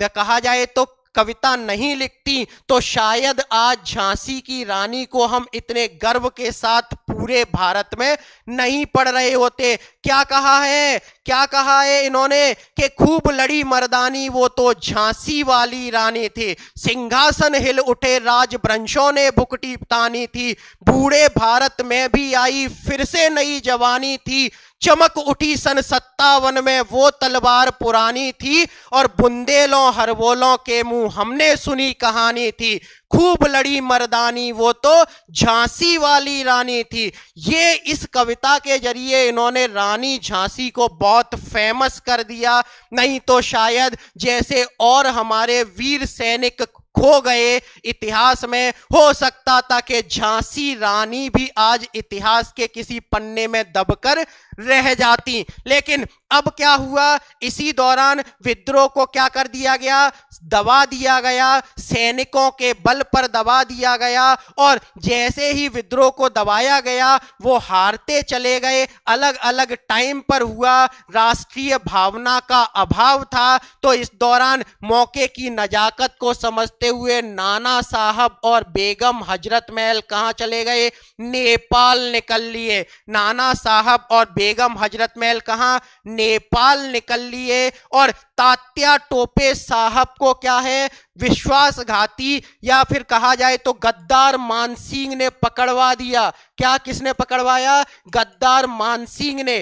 कहा जाए तो कविता नहीं लिखती तो शायद आज झांसी की रानी को हम इतने गर्व के साथ पूरे भारत में नहीं पढ़ रहे होते। क्या कहा है? क्या कहा है इन्होंने कि खूब लड़ी मर्दानी, वो तो झांसी वाली रानी थी। सिंहासन हिल उठे राजवंशों ने भुकटी तानी थी। बूढ़े भारत में भी आई फिर से नई जवानी थी। चमक उठी सन 57 में वो तलवार पुरानी थी। और बुंदेलों हरवोलों के मुंह हमने सुनी कहानी थी। खूब लड़ी मर्दानी, वो तो झांसी वाली रानी थी। ये इस कविता के जरिए इन्होंने रानी झांसी को बहुत फेमस कर दिया। नहीं तो शायद जैसे और हमारे वीर सैनिक खो गए इतिहास में, हो सकता था कि झांसी रानी भी आज इतिहास के किसी पन्ने में दबकर रह जाती। लेकिन अब क्या हुआ? इसी दौरान विद्रोह को क्या कर दिया गया? दबा दिया गया, सैनिकों के बल पर दबा दिया गया। और जैसे ही विद्रोह को दबाया गया वो हारते चले गए। अलग अलग टाइम पर हुआ, राष्ट्रीय भावना का अभाव था। तो इस दौरान मौके की नजाकत को समझते हुए नाना साहब और बेगम हजरत महल कहां चले गए? नेपाल निकल लिए। नाना साहब और बेगम हजरत महल कहां? नेपाल निकल लिए। और तात्या टोपे साहब को क्या है? विश्वासघाती या फिर कहा जाए तो गद्दार मानसिंह ने पकड़वा दिया। क्या, किसने पकड़वाया? गद्दार मानसिंह ने।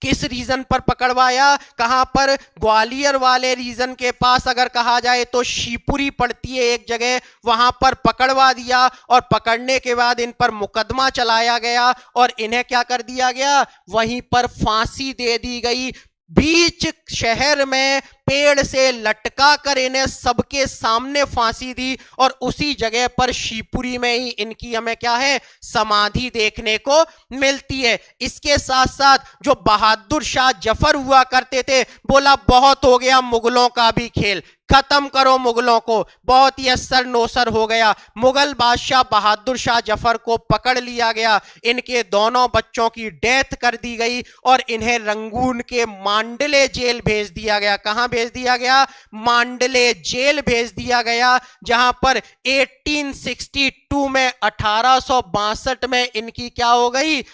किस रीजन पर पकड़वाया, कहां पर, ग्वालियर वाले रीजन के पास अगर कहा जाए तो शिवपुरी पड़ती है एक जगह, वहां पर पकड़वा दिया और पकड़ने के बाद इन पर मुकदमा चलाया गया और इन्हें क्या कर दिया गया, वहीं पर फांसी दे दी गई। बीच शहर में पेड़ से लटका कर इन्हें सबके सामने फांसी दी और उसी जगह पर शिवपुरी में ही इनकी हमें क्या है, समाधि देखने को मिलती है। इसके साथ साथ जो बहादुर शाह जफर हुआ करते थे, बोला बहुत हो गया मुगलों का भी खेल, खत्म करो मुगलों को, बहुत ही असर नोसर हो गया। मुगल बादशाह बहादुर शाह जफर को पकड़ लिया गया, इनके दोनों बच्चों की डेथ कर दी गई और इन्हें रंगून के मांडले जेल भेज दिया गया। कहां भेज दिया गया, मांडले जेल भेज दिया गया, जहां पर 1862 में 1862 में इनकी क्या हो गई,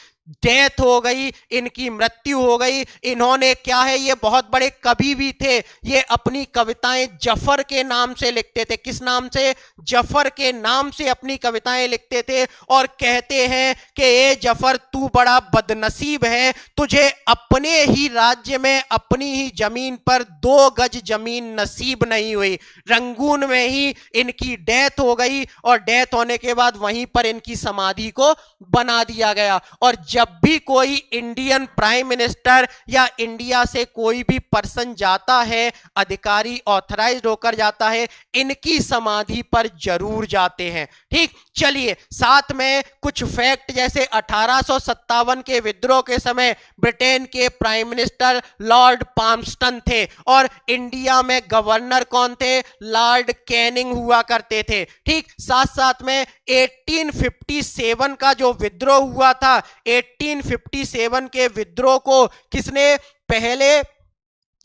डेथ हो गई, इनकी मृत्यु हो गई। इन्होंने क्या है, ये बहुत बड़े कवि भी थे, ये अपनी कविताएं जफर के नाम से लिखते थे। किस नाम से, जफर के नाम से अपनी कविताएं लिखते थे और कहते हैं कि ए जफर तू बड़ा बदनसीब है, तुझे अपने ही राज्य में अपनी ही जमीन पर 2 गज जमीन नसीब नहीं हुई। रंगून में ही इनकी डेथ हो गई और डेथ होने के बाद वहीं पर इनकी समाधि को बना दिया गया। और जब भी कोई इंडियन प्राइम मिनिस्टर या इंडिया से कोई भी पर्सन जाता है, अधिकारी ऑथराइज्ड होकर जाता है, इनकी समाधि पर जरूर जाते हैं। ठीक, चलिए साथ में कुछ फैक्ट, जैसे 1857 के विद्रोह के समय ब्रिटेन के प्राइम मिनिस्टर लॉर्ड पाल्मस्टन थे और इंडिया में गवर्नर कौन थे, लॉर्ड कैनिंग हुआ करते थे। ठीक, साथ साथ में 1857 का जो विद्रोह हुआ था, 1857 के विद्रोह को किसने, पहले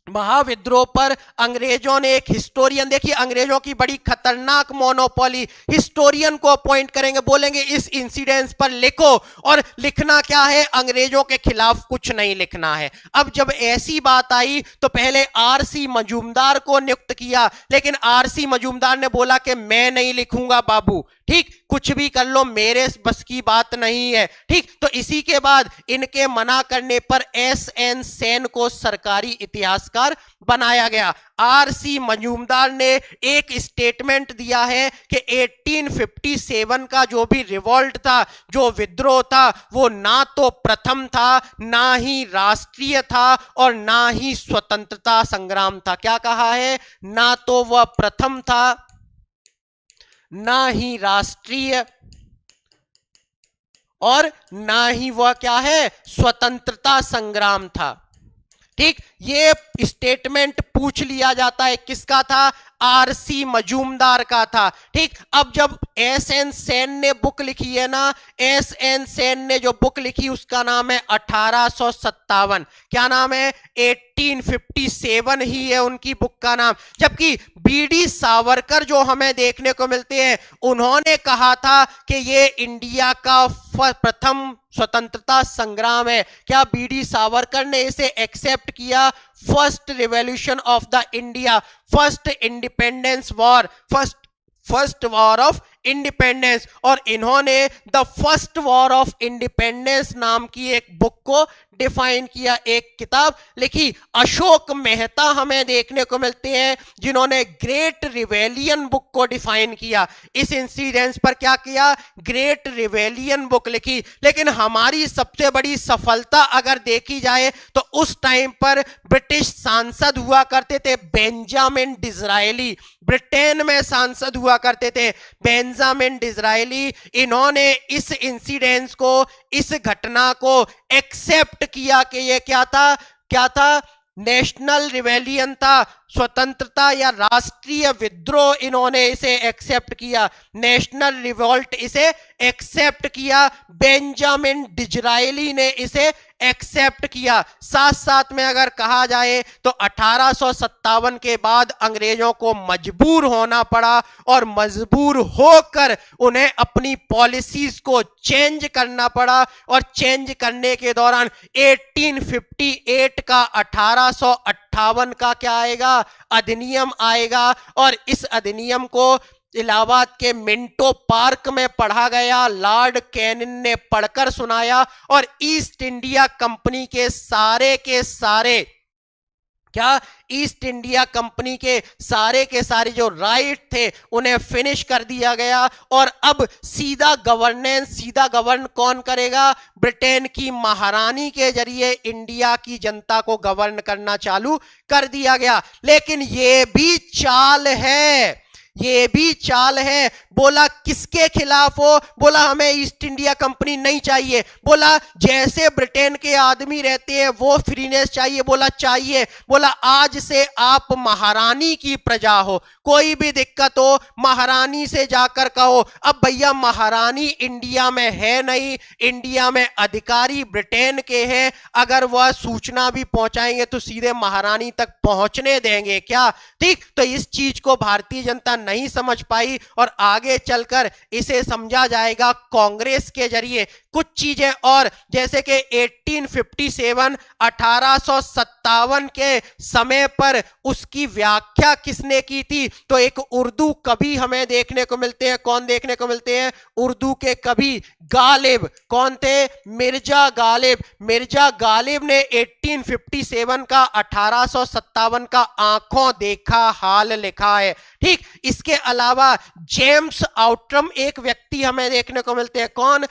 महाविद्रोह पर अंग्रेजों ने एक हिस्टोरियन, देखिए अंग्रेजों की बड़ी खतरनाक मोनोपोली, हिस्टोरियन को अपॉइंट करेंगे, बोलेंगे इस इंसिडेंस पर लिखो, और लिखना क्या है, अंग्रेजों के खिलाफ कुछ नहीं लिखना है। अब जब ऐसी बात आई तो पहले आरसी मजूमदार को नियुक्त किया, लेकिन आरसी मजूमदार ने बोला कि मैं नहीं लिखूंगा बाबू, ठीक, कुछ भी कर लो, मेरे बस की बात नहीं है। ठीक, तो इसी के बाद इनके मना करने पर एस.एन. सेन को सरकारी इतिहासकार बनाया गया। आरसी मजूमदार ने एक स्टेटमेंट दिया है कि 1857 का जो भी रिवॉल्ट था, जो विद्रोह था, वो ना तो प्रथम था, ना ही राष्ट्रीय था और ना ही स्वतंत्रता संग्राम था। क्या कहा है, ना तो वह प्रथम था, ना ही राष्ट्रीय और ना ही वह क्या है, स्वतंत्रता संग्राम था। ठीक, ये स्टेटमेंट पूछ लिया जाता है, किसका था, आरसी मजूमदार का था। ठीक, अब जब एस.एन. सेन ने बुक लिखी है ना, एस.एन. सेन ने जो बुक लिखी उसका नाम है 1857। क्या नाम है, 1857 ही है उनकी बुक का नाम। जबकि बी.डी. सावरकर जो हमें देखने को मिलते हैं, उन्होंने कहा था कि ये इंडिया का प्रथम स्वतंत्रता संग्राम है। क्या बी.डी. सावरकर ने इसे एक्सेप्ट किया, first revolution of the India, first independence war, first war of independence, और इन्होंने the first war of independence नाम की एक बुक को डिफाइन किया, एक किताब लिखी। अशोक मेहता हमें देखने को मिलते हैं जिन्होंने ग्रेट रिवेलियन बुक को डिफाइन किया। इस इंसिडेंस पर क्या किया, ग्रेट रिवेलियन बुक लिखी। लेकिन हमारी सबसे बड़ी सफलता अगर देखी जाए तो उस टाइम पर ब्रिटिश सांसद हुआ करते थे बेंजामिन डिज़रायली, ब्रिटेन में सांसद हुआ करते थे बेंजामिन डिज़रायली। इन्होंने इस इंसिडेंस को, इस घटना को एक्सेप्ट किया कि ये क्या था, नेशनल रिवेलियन था, स्वतंत्रता या राष्ट्रीय विद्रोह। इन्होंने इसे एक्सेप्ट किया, नेशनल रिवोल्ट इसे एक्सेप्ट किया, बेंजामिन डिज़रायली ने इसे एक्सेप्ट किया। साथ साथ में अगर कहा जाए तो 1857 के बाद अंग्रेजों को मजबूर होना पड़ा और मजबूर होकर उन्हें अपनी पॉलिसीज को चेंज करना पड़ा, और चेंज करने के दौरान 1858 का 1858 का क्या आएगा, अधिनियम आएगा, और इस अधिनियम को इलाहाबाद के मिंटो पार्क में पढ़ा गया, लॉर्ड कैनिन ने पढ़कर सुनाया और ईस्ट इंडिया कंपनी के सारे क्या ईस्ट इंडिया कंपनी के सारे जो राइट थे उन्हें फिनिश कर दिया गया और अब सीधा गवर्न कौन करेगा? ब्रिटेन की महारानी के जरिए इंडिया की जनता को गवर्न करना चालू कर दिया गया। लेकिन ये भी चाल है। बोला किसके खिलाफ हो? बोला हमें ईस्ट इंडिया कंपनी नहीं चाहिए। बोला जैसे ब्रिटेन के आदमी रहते हैं वो फ्रीनेस चाहिए। बोला चाहिए। बोला आज से आप महारानी की प्रजा हो, कोई भी दिक्कत हो महारानी से जाकर कहो। अब भैया महारानी इंडिया में है नहीं, इंडिया में अधिकारी ब्रिटेन के हैं। अगर वह सूचना भी पहुंचाएंगे तो सीधे महारानी तक पहुंचने देंगे क्या? ठीक, तो इस चीज को भारतीय जनता नहीं समझ पाई और आगे चलकर इसे समझा जाएगा कांग्रेस के जरिए। कुछ चीजें और, जैसे कि 1857 के समय पर उसकी व्याख्या किसने की थी? तो एक उर्दू कवि हमें देखने को मिलते हैं। कौन देखने को मिलते हैं? उर्दू के कवि गालिब। कौन थे? मिर्जा गालिब। मिर्जा गालिब ने 1857 का आंखों देखा हाल लिखा है। ठीक, इसके अलावा जेम्स आउट्रम एक व्यक्ति हमें देखने को मिलते हैं। कौन?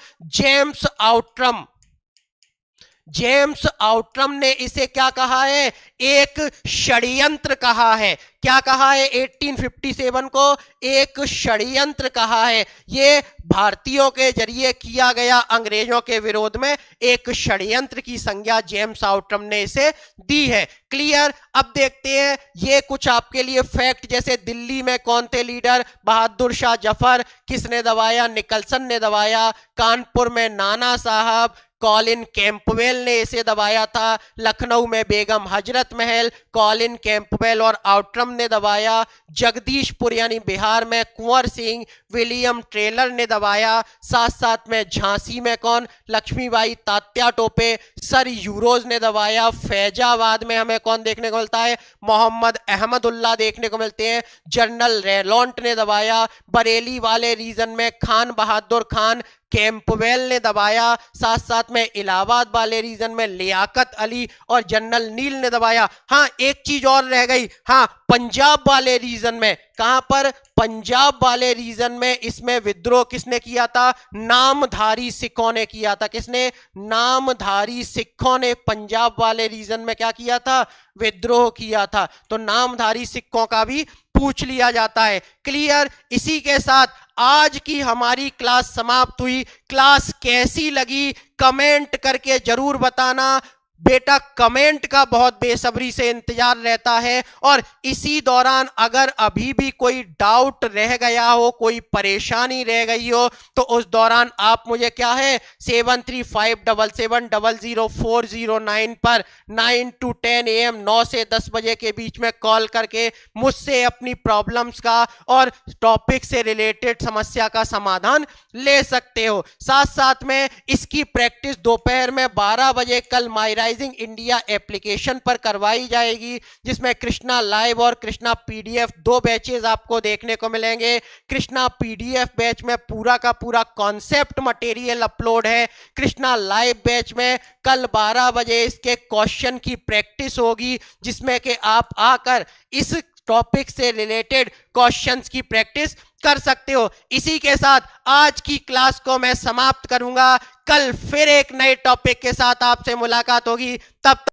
जेम्स आउट्रम ने इसे क्या कहा है? एक षड्यंत्र कहा है। क्या कहा है? 1857 को एक षड्यंत्र कहा है। ये भारतीयों के जरिए किया गया अंग्रेजों के विरोध में एक षड्यंत्र की संज्ञा जेम्स आउट्रम ने इसे दी है। क्लियर? अब देखते हैं ये कुछ आपके लिए फैक्ट, जैसे दिल्ली में कौन थे लीडर? बहादुर शाह जफर। किसने दबाया? निकलसन ने दबाया। कानपुर में नाना साहब, कॉलिन कैंपवेल ने इसे दबाया था। लखनऊ में बेगम हजरत महल, कॉलिन कैंपवेल और आउट्रम ने दबाया। जगदीशपुर यानी बिहार में कुंवर सिंह, विलियम टेलर ने दबाया। साथ साथ में झांसी में कौन? लक्ष्मीबाई तात्या टोपे, सर यूरोज ने दबाया। फैजाबाद में हमें कौन देखने को मिलता है? मोहम्मद अहमदुल्ला देखने को मिलते हैं। जनरल रेलॉन्ट ने दबाया। बरेली वाले रीजन में खान बहादुर खान कैंपवेल ने दबाया। साथ साथ में इलाहाबाद वाले रीजन में लियाकत अली और जनरल नील ने दबाया। हाँ, एक चीज और रह गई। हाँ, पंजाब वाले रीजन में, कहां पर? पंजाब वाले रीजन में इसमें विद्रोह किसने किया था? नामधारी सिखों ने किया था। किसने? नामधारी सिखों ने पंजाब वाले रीजन में क्या किया था? विद्रोह किया था। तो नामधारी सिखों का भी पूछ लिया जाता है। क्लियर? इसी के साथ आज की हमारी क्लास समाप्त हुई। क्लास कैसी लगी कमेंट करके जरूर बताना। बेटा कमेंट का बहुत बेसब्री से इंतजार रहता है। और इसी दौरान अगर अभी भी कोई डाउट रह गया हो, कोई परेशानी रह गई हो, तो उस दौरान आप मुझे क्या है 735777000409 पर 9 to 10 AM 9 से 10 बजे के बीच में कॉल करके मुझसे अपनी प्रॉब्लम्स का और टॉपिक से रिलेटेड समस्या का समाधान ले सकते हो। साथ साथ में इसकी प्रैक्टिस दोपहर में 12 बजे कल मायराइजिंग इंडिया एप्लीकेशन पर करवाई जाएगी, जिसमें कृष्णा लाइव और कृष्णा पीडीएफ दो बैचेस आपको देखने को मिलेंगे। कृष्णा पीडीएफ बैच में पूरा का पूरा कॉन्सेप्ट मटेरियल अपलोड है। कृष्णा लाइव बैच में कल 12 बजे इसके क्वेश्चन की प्रैक्टिस होगी, जिसमें कि आप आकर इस टॉपिक से रिलेटेड क्वेश्चंस की प्रैक्टिस कर सकते हो। इसी के साथ आज की क्लास को मैं समाप्त करूंगा। कल फिर एक नए टॉपिक के साथ आपसे मुलाकात होगी। तब